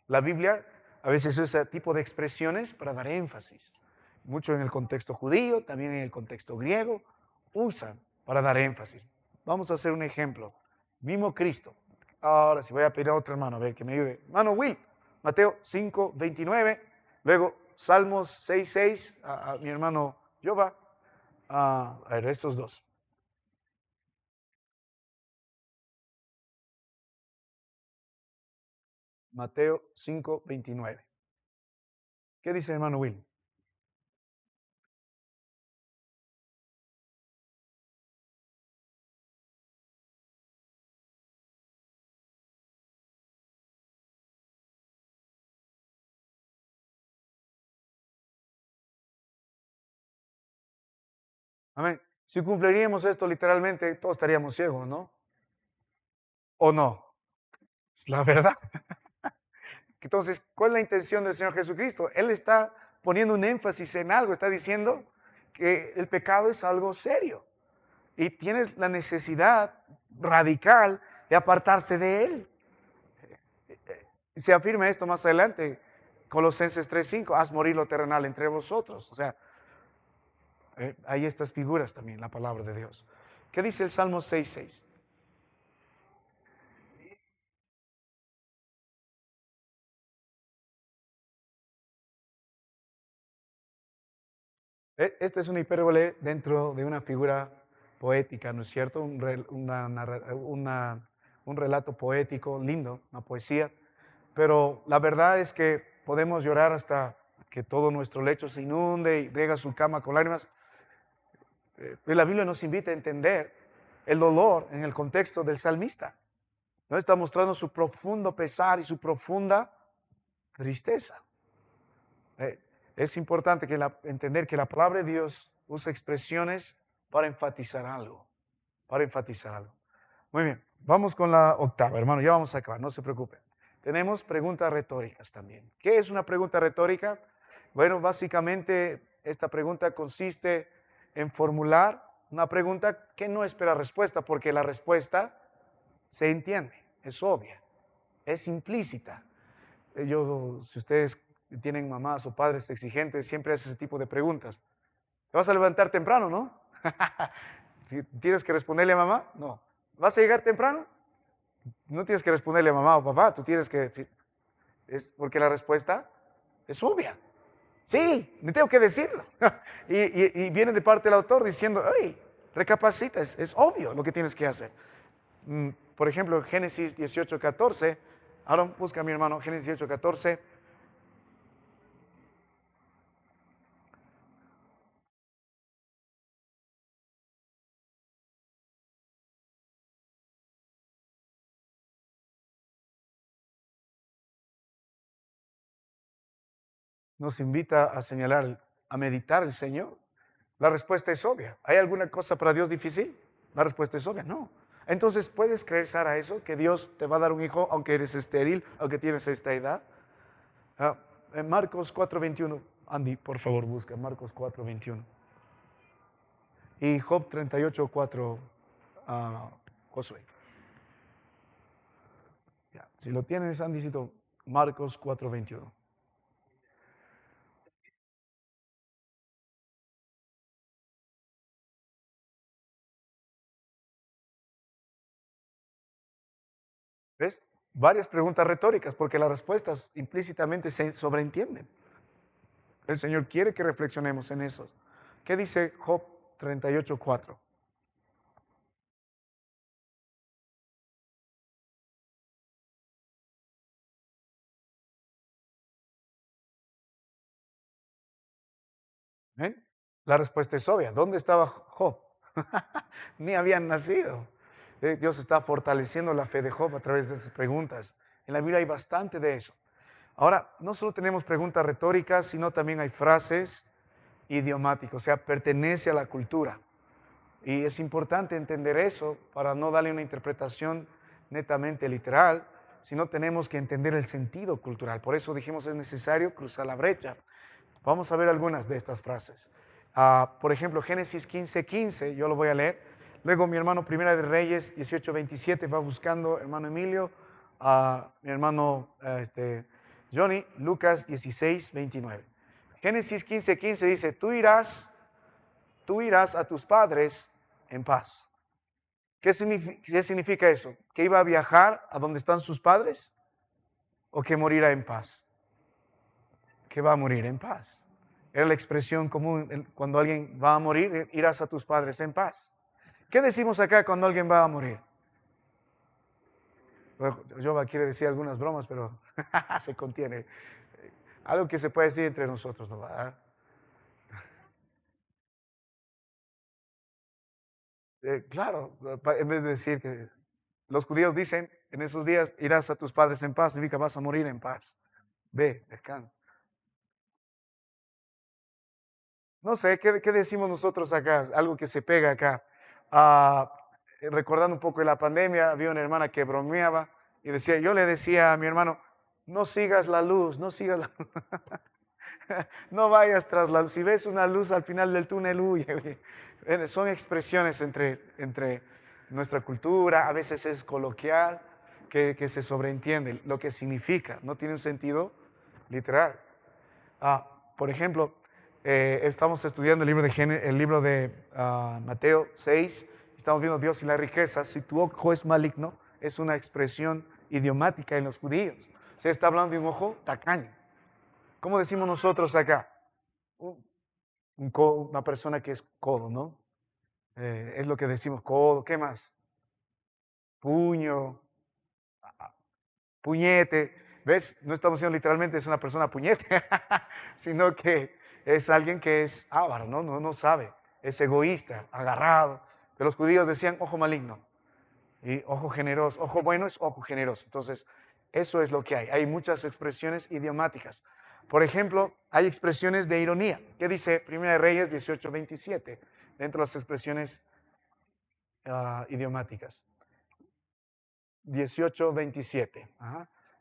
La Biblia a veces usa ese tipo de expresiones para dar énfasis. Mucho en el contexto judío, también en el contexto griego, usan para dar énfasis. Vamos a hacer un ejemplo. Mismo Cristo. Ahora sí voy a pedir a otro hermano, a ver que me ayude. Hermano Will, Mateo 5, 29. Luego Salmos 6, 6. A mi hermano Jova. A ver, estos dos. Mateo 5, 29. ¿Qué dice el hermano Will? Amén. Si cumpliríamos esto literalmente, todos estaríamos ciegos, ¿no? ¿O no? Es la verdad. Entonces, ¿cuál es la intención del Señor Jesucristo? Él está poniendo un énfasis en algo, está diciendo que el pecado es algo serio y tienes la necesidad radical de apartarse de él. Se afirma esto más adelante, Colosenses 3:5, haz morir lo terrenal entre vosotros. O sea, hay estas figuras también, la palabra de Dios. ¿Qué dice el Salmo 6:6? Esta es una hipérbole dentro de una figura poética, ¿no es cierto? Un relato poético lindo, una poesía. Pero la verdad es que podemos llorar hasta que todo nuestro lecho se inunde y riega su cama con lágrimas. La Biblia nos invita a entender el dolor en el contexto del salmista. ¿No? Está mostrando su profundo pesar y su profunda tristeza. Es importante entender que la palabra de Dios usa expresiones para enfatizar algo. Para enfatizar algo. Muy bien, vamos con la octava, hermano, ya vamos a acabar, no se preocupen. Tenemos preguntas retóricas también. ¿Qué es una pregunta retórica? Bueno, básicamente esta pregunta consiste en formular una pregunta que no espera respuesta, porque la respuesta se entiende, es obvia, es implícita. Si ustedes tienen mamás o padres exigentes, siempre hacen ese tipo de preguntas. ¿Te vas a levantar temprano, no? ¿Tienes que responderle a mamá? No. ¿Vas a llegar temprano? No tienes que responderle a mamá o papá, tú tienes que decir, es porque la respuesta es obvia. Sí, me tengo que decirlo. y viene de parte del autor diciendo, hey, recapacita, es obvio lo que tienes que hacer. Por ejemplo, Génesis 18:14, ahora busca a mi hermano, Génesis 18:14. Nos invita a señalar, a meditar el Señor. La respuesta es obvia. ¿Hay alguna cosa para Dios difícil? La respuesta es obvia, no. Entonces, ¿puedes creer, Sara, eso? Que Dios te va a dar un hijo aunque eres estéril, aunque tienes esta edad. En Marcos 4:21, Andy, por favor, busca Marcos 4:21. y Job 38:4, Josué. Ya, si lo tienen, Sandicito, Marcos 4:21. ¿Ves? Varias preguntas retóricas, porque las respuestas implícitamente se sobreentienden. El Señor quiere que reflexionemos en eso. ¿Qué dice Job 38:4? ¿Ven? La respuesta es obvia. ¿Dónde estaba Job? Ni habían nacido. Dios está fortaleciendo la fe de Job a través de esas preguntas. En la Biblia hay bastante de eso. Ahora, no solo tenemos preguntas retóricas, sino también hay frases idiomáticas, o sea, pertenece a la cultura. Y es importante entender eso para no darle una interpretación netamente literal, sino tenemos que entender el sentido cultural. Por eso dijimos es necesario cruzar la brecha. Vamos a ver algunas de estas frases. Por ejemplo, Génesis 15:15, yo lo voy a leer. Luego mi hermano Primera de Reyes 18:27 va buscando, hermano Emilio, mi hermano Johnny, Lucas 16:29. Génesis 15:15 dice, tú irás a tus padres en paz. ¿Qué significa eso? ¿Que iba a viajar a donde están sus padres? ¿O que morirá en paz? Que va a morir en paz. Era la expresión común cuando alguien va a morir, irás a tus padres en paz. ¿Qué decimos acá cuando alguien va a morir? Bueno, yo quiere decir algunas bromas, pero se contiene. Algo que se puede decir entre nosotros, ¿no? Claro, en vez de decir que los judíos dicen, en esos días irás a tus padres en paz, significa vas a morir en paz. Ve, descansa. No sé, ¿qué decimos nosotros acá? Algo que se pega acá. Ah, recordando un poco de la pandemia, había una hermana que bromeaba y decía, yo le decía a mi hermano, no sigas la luz, no sigas la luz. No vayas tras la luz. Si ves una luz al final del túnel, huye. Son expresiones entre nuestra cultura, a veces es coloquial, que se sobreentiende lo que significa, no tiene un sentido literal. Por ejemplo, estamos estudiando el libro de Mateo 6, estamos viendo Dios y la riqueza. Si tu ojo es maligno, es una expresión idiomática en los judíos. Se está hablando de un ojo tacaño. ¿Cómo decimos nosotros acá? Una persona que es codo, ¿no? Es lo que decimos, codo. ¿Qué más? Puño, puñete. ¿Ves? No estamos diciendo literalmente es una persona puñete, sino que es alguien que es avaro, ¿no? No sabe, es egoísta, agarrado. Pero los judíos decían ojo maligno y ojo generoso. Ojo bueno es ojo generoso. Entonces, eso es lo que hay. Hay muchas expresiones idiomáticas. Por ejemplo, hay expresiones de ironía. ¿Qué dice Primera de Reyes 18:27? Dentro de las expresiones idiomáticas. 18:27.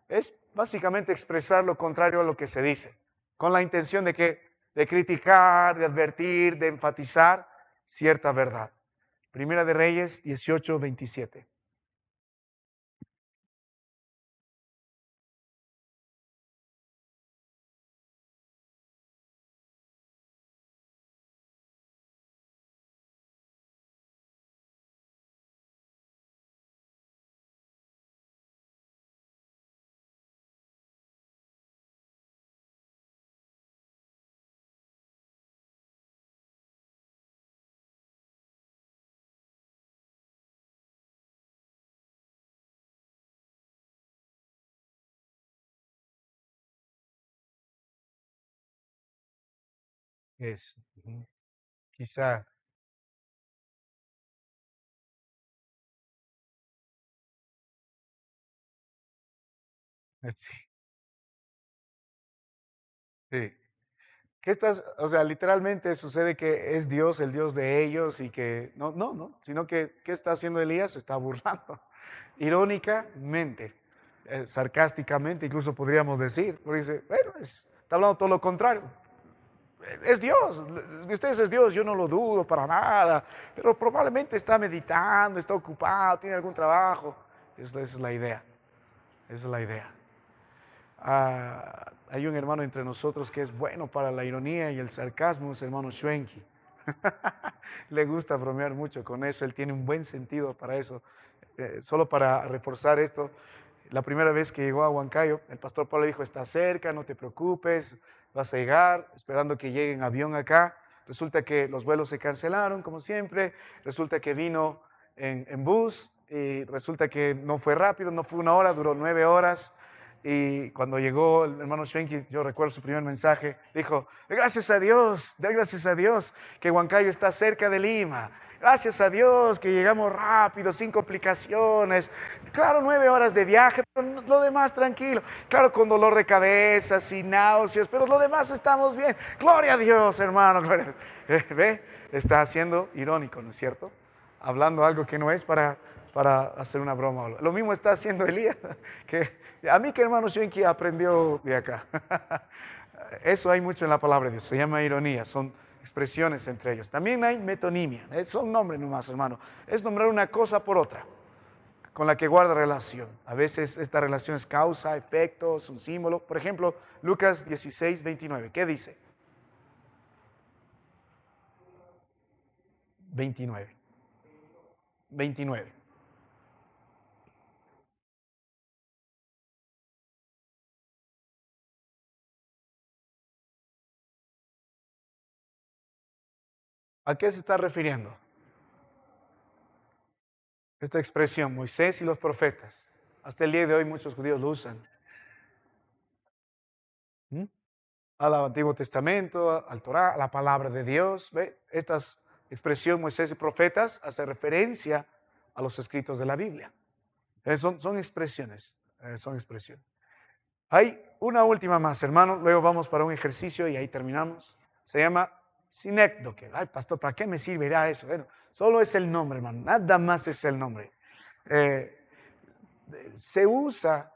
Es básicamente expresar lo contrario a lo que se dice, con la intención de de criticar, de advertir, de enfatizar cierta verdad. Primera de Reyes 18:27. Quizás, sí, sí. O sea, literalmente sucede que es Dios el Dios de ellos y que, no, sino que, ¿qué está haciendo Elías? Se está burlando, irónicamente, sarcásticamente, incluso podríamos decir, porque dice, bueno, está hablando todo lo contrario. Es Dios, de ustedes es Dios, yo no lo dudo para nada, pero probablemente está meditando, está ocupado, tiene algún trabajo. Esa es la idea, esa es la idea. Hay un hermano entre nosotros que es bueno para la ironía y el sarcasmo, es el hermano Schwenki. Le gusta bromear mucho con eso, él tiene un buen sentido para eso. Solo para reforzar esto, la primera vez que llegó a Huancayo, el pastor Pablo dijo, está cerca, no te preocupes, vas a llegar, esperando que llegue en avión acá. Resulta que los vuelos se cancelaron, como siempre, resulta que vino en bus y resulta que no fue rápido, no fue 1 hora, duró 9 horas. Y cuando llegó el hermano Schwenki, yo recuerdo su primer mensaje, dijo, gracias a Dios que Huancayo está cerca de Lima. Gracias a Dios que llegamos rápido, sin complicaciones. Claro, 9 horas de viaje, pero lo demás tranquilo. Claro, con dolor de cabeza, sin náuseas, pero lo demás estamos bien. Gloria a Dios, hermano. Gloria. ¿Ve? Está siendo irónico, ¿no es cierto? Hablando algo que no es para hacer una broma. Lo mismo está haciendo Elías, que a mí que hermano Schwenki aprendió de acá. Eso hay mucho en la palabra de Dios, se llama ironía, son expresiones entre ellos. También hay metonimia, son nombres nomás, hermano. Es nombrar una cosa por otra, con la que guarda relación. A veces esta relación es causa, efecto, es un símbolo. Por ejemplo, Lucas 16, 29, ¿qué dice? 29. 29. ¿A qué se está refiriendo esta expresión? Moisés y los profetas. Hasta el día de hoy muchos judíos lo usan. Al Antiguo Testamento, al Torá, a la palabra de Dios. ¿Ve? Esta expresión Moisés y profetas hace referencia a los escritos de la Biblia. Son expresiones, son expresiones. Hay una última más, hermano, luego vamos para un ejercicio y ahí terminamos. Se llama sinécdoque. Ay, pastor, ¿para qué me servirá eso? Bueno, solo es el nombre, hermano, nada más es el nombre. Se usa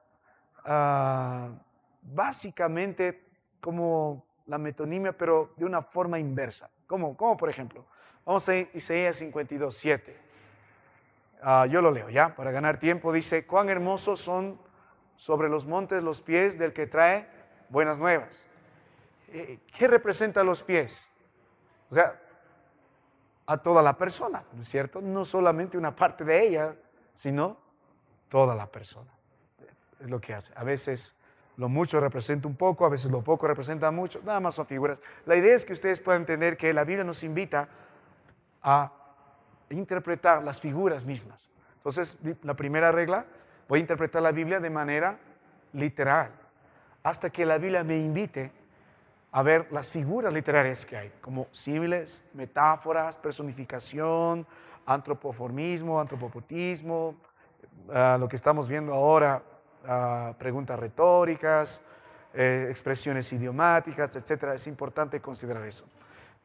básicamente como la metonimia, pero de una forma inversa. ¿Cómo por ejemplo? Vamos a Isaías 52, 7. Yo lo leo ya, para ganar tiempo. Dice, cuán hermosos son sobre los montes los pies del que trae buenas nuevas. ¿Qué representa los pies? O sea, a toda la persona, ¿no es cierto? No solamente una parte de ella, sino toda la persona. Es lo que hace. A veces lo mucho representa un poco, a veces lo poco representa mucho, nada más son figuras. La idea es que ustedes puedan entender que la Biblia nos invita a interpretar las figuras mismas. Entonces, la primera regla, voy a interpretar la Biblia de manera literal, hasta que la Biblia me invite a ver las figuras literarias que hay, como símiles, metáforas, personificación, antropoformismo, antropopotismo, lo que estamos viendo ahora, preguntas retóricas, expresiones idiomáticas, etc. Es importante considerar eso.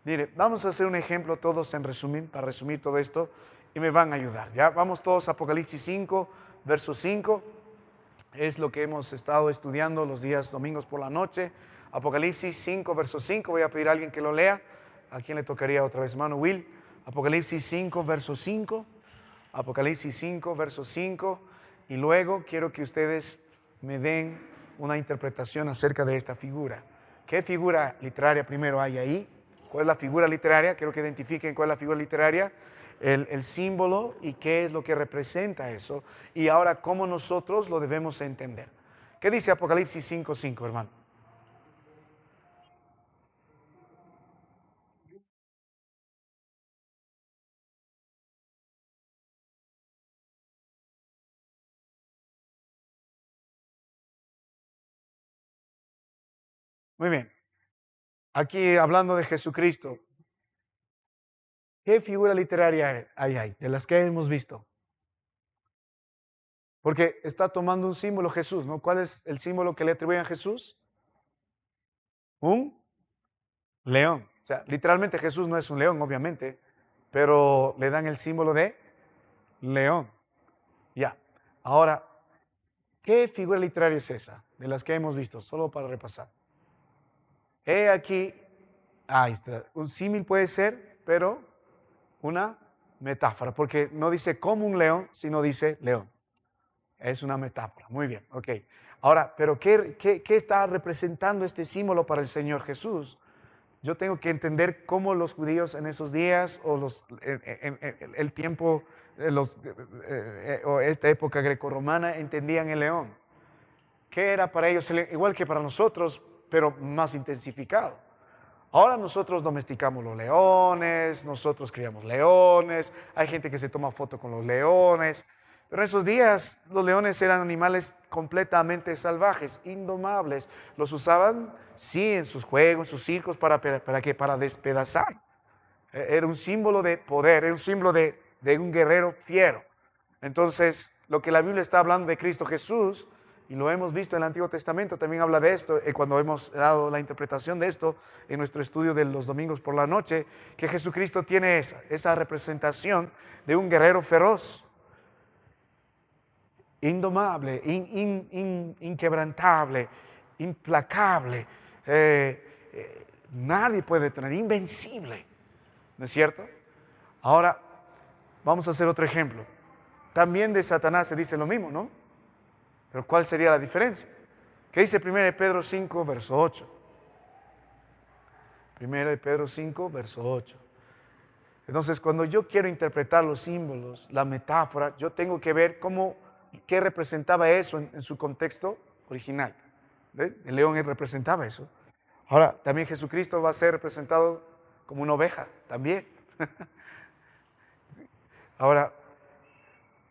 Mire, vamos a hacer un ejemplo todos en resumen, para resumir todo esto, y me van a ayudar. ¿Ya? Vamos todos a Apocalipsis 5, verso 5. Es lo que hemos estado estudiando los días domingos por la noche. Apocalipsis 5, verso 5. Voy a pedir a alguien que lo lea. ¿A quién le tocaría otra vez, hermano Will? Apocalipsis 5, verso 5. Apocalipsis 5, verso 5. Y luego quiero que ustedes me den una interpretación acerca de esta figura. ¿Qué figura literaria primero hay ahí? ¿Cuál es la figura literaria? Quiero que identifiquen cuál es la figura literaria, el símbolo y qué es lo que representa eso. Y ahora, cómo nosotros lo debemos entender. ¿Qué dice Apocalipsis 5, 5, hermano? Muy bien. Aquí hablando de Jesucristo, ¿qué figura literaria hay ahí, de las que hemos visto? Porque está tomando un símbolo Jesús, ¿no? ¿Cuál es el símbolo que le atribuyen a Jesús? Un león. O sea, literalmente Jesús no es un león, obviamente, pero le dan el símbolo de león. Ya. Ahora, ¿qué figura literaria es esa de las que hemos visto? Solo para repasar. He aquí Ahí está. Un símil puede ser, pero una metáfora, porque no dice como un león, sino dice león. Es una metáfora. Muy bien, ok. Ahora, pero ¿qué está representando este símbolo para el Señor Jesús? Yo tengo que entender cómo los judíos en esos días o el tiempo, o esta época grecorromana entendían el león. ¿Qué era para ellos? Igual que para nosotros, pero más intensificado. Ahora nosotros domesticamos los leones, nosotros criamos leones, hay gente que se toma foto con los leones, pero en esos días los leones eran animales completamente salvajes, indomables. Los usaban, sí, en sus juegos, en sus circos, ¿para qué? Para despedazar. Era un símbolo de poder, era un símbolo de un guerrero fiero. Entonces, lo que la Biblia está hablando de Cristo Jesús, y lo hemos visto en el Antiguo Testamento, también habla de esto, cuando hemos dado la interpretación de esto en nuestro estudio de los domingos por la noche, que Jesucristo tiene esa representación de un guerrero feroz, indomable, inquebrantable, implacable, nadie puede tener, invencible, ¿no es cierto? Ahora, vamos a hacer otro ejemplo. También de Satanás se dice lo mismo, ¿no? Pero ¿cuál sería la diferencia? ¿Qué dice 1 Pedro 5, verso 8? 1 Pedro 5, verso 8. Entonces, cuando yo quiero interpretar los símbolos, la metáfora, yo tengo que ver qué representaba eso en su contexto original. ¿Ve? El león representaba eso. Ahora, también Jesucristo va a ser representado como una oveja, también. Ahora,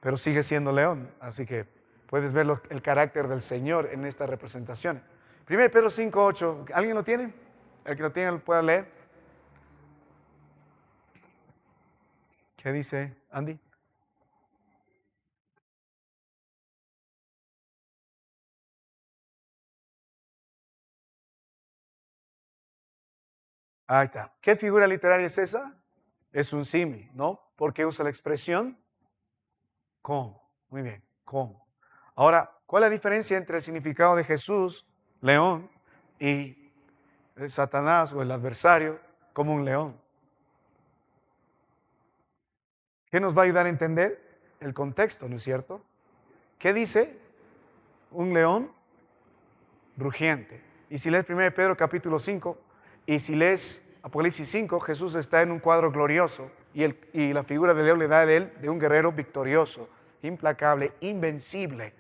pero sigue siendo león, así que puedes ver el carácter del Señor en esta representación. 1 Pedro 5, 8, ¿alguien lo tiene? El que lo tiene lo puede leer. ¿Qué dice Andy? Ahí está. ¿Qué figura literaria es esa? Es un símil, ¿no? ¿Por qué usa la expresión? ¿Cómo? Muy bien, ¿cómo? Ahora, ¿cuál es la diferencia entre el significado de Jesús, león, y Satanás o el adversario como un león? ¿Qué nos va a ayudar a entender? El contexto, ¿no es cierto? ¿Qué dice? Un león rugiente. Y si lees 1 Pedro capítulo 5, y si lees Apocalipsis 5, Jesús está en un cuadro glorioso, y la figura de león le da de él de un guerrero victorioso, implacable, invencible,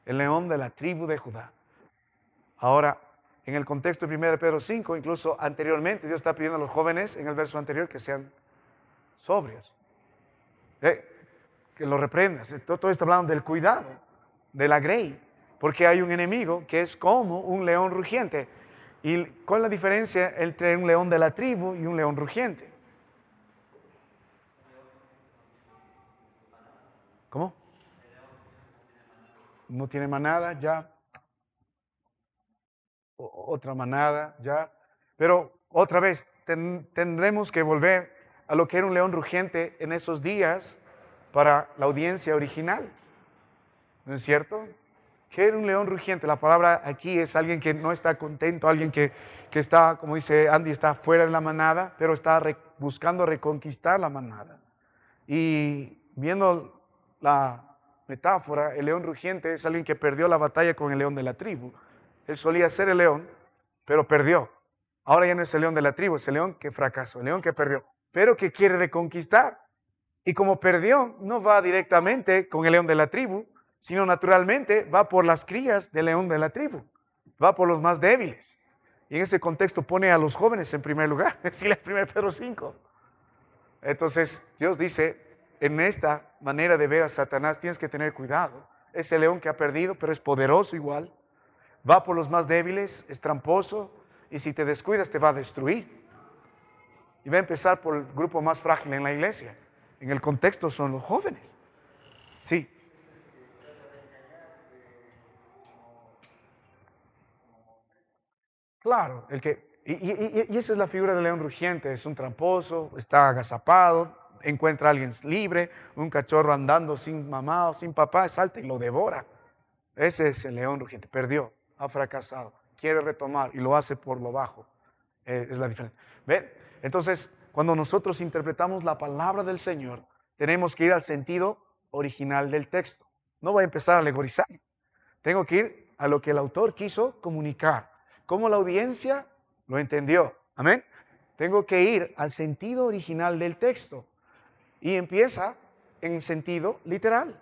el león de la tribu de Judá. Ahora, en el contexto de 1 Pedro 5, incluso anteriormente, Dios está pidiendo a los jóvenes en el verso anterior que sean sobrios, que lo reprendas. Todo está hablando del cuidado, de la grey, porque hay un enemigo que es como un león rugiente. ¿Y cuál es la diferencia entre un león de la tribu y un león rugiente? ¿Cómo? No tiene manada, ya. Otra manada, ya. Pero otra vez, tendremos que volver a lo que era un león rugiente en esos días para la audiencia original. ¿No es cierto? ¿Qué era un león rugiente? La palabra aquí es alguien que no está contento, alguien que está, como dice Andy, está fuera de la manada, pero está buscando reconquistar la manada. Y viendo la metáfora, el león rugiente es alguien que perdió la batalla con el león de la tribu. Él solía ser el león, pero perdió. Ahora ya no es el león de la tribu, es el león que fracasó, el león que perdió, pero que quiere reconquistar. Y como perdió, no va directamente con el león de la tribu, sino naturalmente va por las crías del león de la tribu, va por los más débiles. Y en ese contexto pone a los jóvenes en primer lugar, es decir, 1 Pedro 5. Entonces Dios dice, en esta manera de ver a Satanás tienes que tener cuidado. Es el león que ha perdido, pero es poderoso igual. Va por los más débiles, es tramposo, y si te descuidas te va a destruir. Y va a empezar por el grupo más frágil en la iglesia. En el contexto son los jóvenes. Sí. Claro, y esa es la figura del león rugiente, es un tramposo, está agazapado, encuentra a alguien libre, un cachorro andando sin mamá o sin papá, salta y lo devora. Ese es el león rugiente, perdió, ha fracasado, quiere retomar y lo hace por lo bajo. Es la diferencia. ¿Ven? Entonces, cuando nosotros interpretamos la palabra del Señor, tenemos que ir al sentido original del texto. No voy a empezar a alegorizar. Tengo que ir a lo que el autor quiso comunicar, cómo la audiencia lo entendió. Amén. Tengo que ir al sentido original del texto. Y empieza en sentido literal.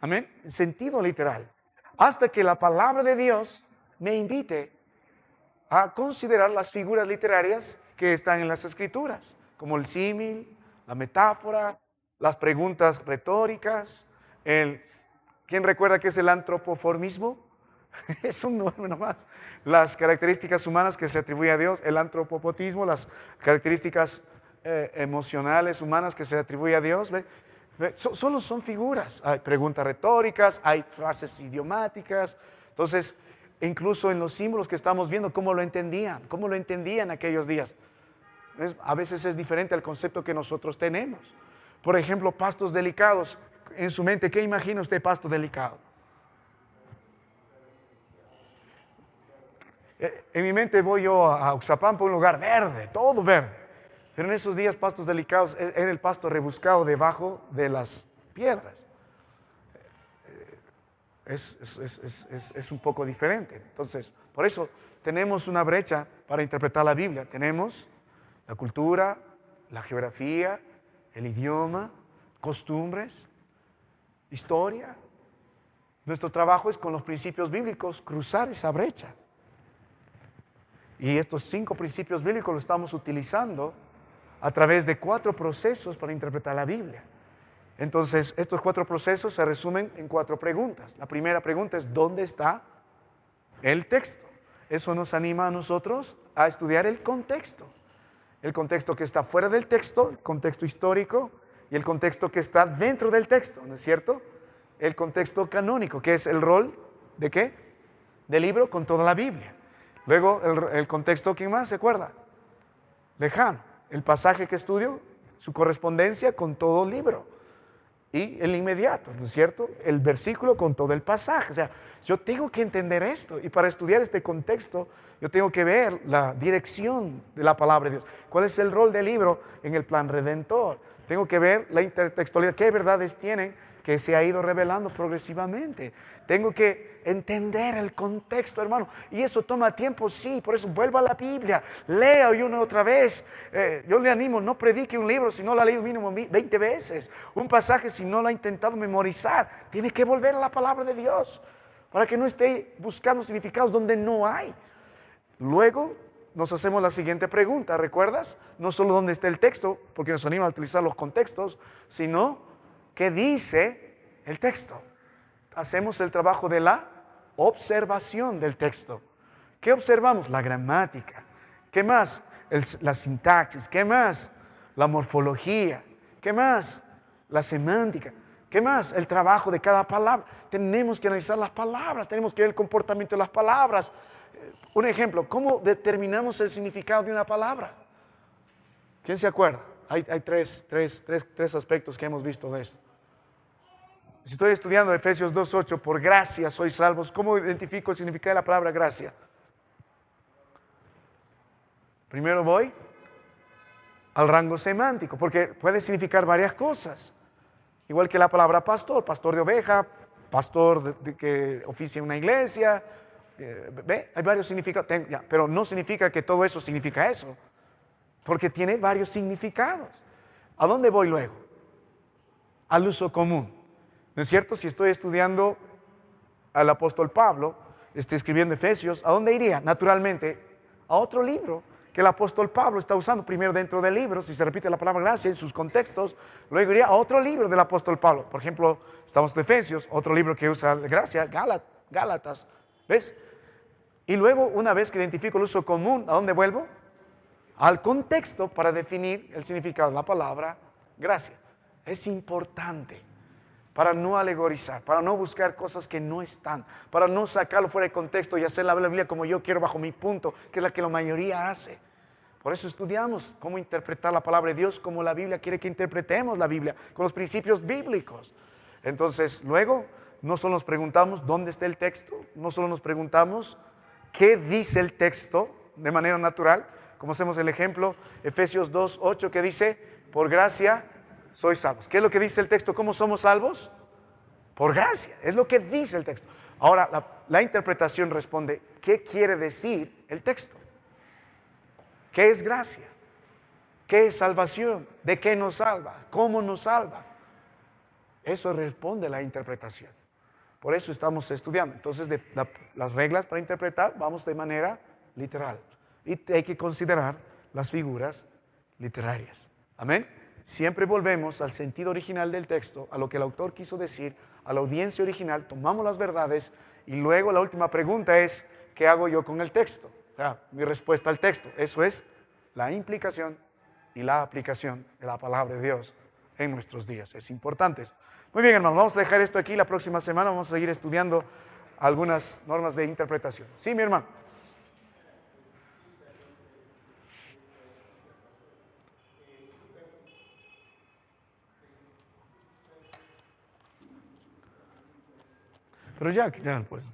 Amén. En sentido literal. Hasta que la palabra de Dios me invite a considerar las figuras literarias que están en las Escrituras, como el símil, la metáfora, las preguntas retóricas. ¿Quién recuerda qué es el antropoformismo? Es un nombre nomás. Las características humanas que se atribuye a Dios, el antropopotismo, las características emocionales humanas que se atribuye a Dios. Solo son figuras. Hay preguntas retóricas, hay frases idiomáticas. Entonces, incluso en los símbolos que estamos viendo, ¿cómo lo entendían aquellos días? A veces es diferente al concepto que nosotros tenemos. Por ejemplo, pastos delicados. En su mente, ¿qué imagina usted pasto delicado? En mi mente voy yo a Oxapampa, un lugar verde, todo verde. Pero en esos días pastos delicados era el pasto rebuscado debajo de las piedras. Es un poco diferente. Entonces, por eso tenemos una brecha para interpretar la Biblia. Tenemos la cultura, la geografía, el idioma, costumbres, historia. Nuestro trabajo es con los principios bíblicos cruzar esa brecha. Y estos 5 principios bíblicos los estamos utilizando a través de 4 procesos para interpretar la Biblia. Entonces, estos 4 procesos se resumen en 4 preguntas. La primera pregunta es, ¿dónde está el texto? Eso nos anima a nosotros a estudiar el contexto. El contexto que está fuera del texto, el contexto histórico, y el contexto que está dentro del texto, ¿no es cierto? El contexto canónico, que es el rol ¿de qué? Del libro con toda la Biblia. Luego, el contexto, ¿quién más se acuerda? Lejano. El pasaje que estudio, su correspondencia con todo el libro. Y el inmediato, ¿no es cierto? El versículo con todo el pasaje. O sea, yo tengo que entender esto. Y para estudiar este contexto, yo tengo que ver la dirección de la palabra de Dios. ¿Cuál es el rol del libro en el plan redentor? Tengo que ver la intertextualidad. ¿Qué verdades tienen que se ha ido revelando progresivamente? Tengo que entender el contexto, hermano. Y eso toma tiempo, sí. Por eso vuelva a la Biblia. Lea una otra vez. Yo le animo, no predique un libro si no lo ha leído mínimo 20 veces. Un pasaje si no lo ha intentado memorizar. Tiene que volver a la palabra de Dios para que no esté buscando significados donde no hay. Luego nos hacemos la siguiente pregunta, ¿recuerdas? No solo dónde está el texto, porque nos anima a utilizar los contextos, sino qué dice el texto. Hacemos el trabajo de la observación del texto. ¿Qué observamos? La gramática. ¿Qué más? La sintaxis. ¿Qué más? La morfología. ¿Qué más? La semántica. ¿Qué más? El trabajo de cada palabra. Tenemos que analizar las palabras, tenemos que ver el comportamiento de las palabras. Un ejemplo, ¿cómo determinamos el significado de una palabra? ¿Quién se acuerda? Hay tres aspectos que hemos visto de esto. Si estoy estudiando Efesios 2:8, por gracia sois salvos, ¿cómo identifico el significado de la palabra gracia? Primero voy al rango semántico, porque puede significar varias cosas. Igual que la palabra pastor, pastor de oveja, pastor que oficia en una iglesia. ¿Ve? Hay varios significados, pero no significa que todo eso significa eso, porque tiene varios significados. ¿A dónde voy luego? Al uso común. ¿No es cierto? Si estoy estudiando al apóstol Pablo, estoy escribiendo Efesios, ¿a dónde iría? Naturalmente, a otro libro que el apóstol Pablo está usando primero dentro del libro, si se repite la palabra gracia en sus contextos, luego iría a otro libro del apóstol Pablo. Por ejemplo, estamos en Efesios, otro libro que usa gracia, Gálatas, ¿ves? Y luego, una vez que identifico el uso común, ¿a dónde vuelvo? Al contexto para definir el significado de la palabra gracia. Es importante para no alegorizar, para no buscar cosas que no están, para no sacarlo fuera de contexto y hacer la Biblia como yo quiero bajo mi punto, que es la que la mayoría hace. Por eso estudiamos cómo interpretar la palabra de Dios, como la Biblia quiere que interpretemos la Biblia, con los principios bíblicos. Entonces, luego, no solo nos preguntamos dónde está el texto, no solo nos preguntamos qué dice el texto de manera natural, ¿Cómo hacemos el ejemplo? Efesios 2:8 que dice, por gracia sois salvos. ¿Qué es lo que dice el texto? ¿Cómo somos salvos? Por gracia, es lo que dice el texto. Ahora, la interpretación responde, ¿qué quiere decir el texto? ¿Qué es gracia? ¿Qué es salvación? ¿De qué nos salva? ¿Cómo nos salva? Eso responde la interpretación. Por eso estamos estudiando. Entonces, las reglas para interpretar, vamos de manera literal. Y hay que considerar las figuras literarias. Amén. Siempre volvemos al sentido original del texto, a lo que el autor quiso decir, a la audiencia original, tomamos las verdades y luego la última pregunta es, ¿qué hago yo con el texto? Mi respuesta al texto, eso es la implicación y la aplicación de la palabra de Dios en nuestros días. Es importante eso. Muy bien, hermano, vamos a dejar esto aquí. La próxima semana vamos a seguir estudiando algunas normas de interpretación. Sí, mi hermano. Pero ya pues.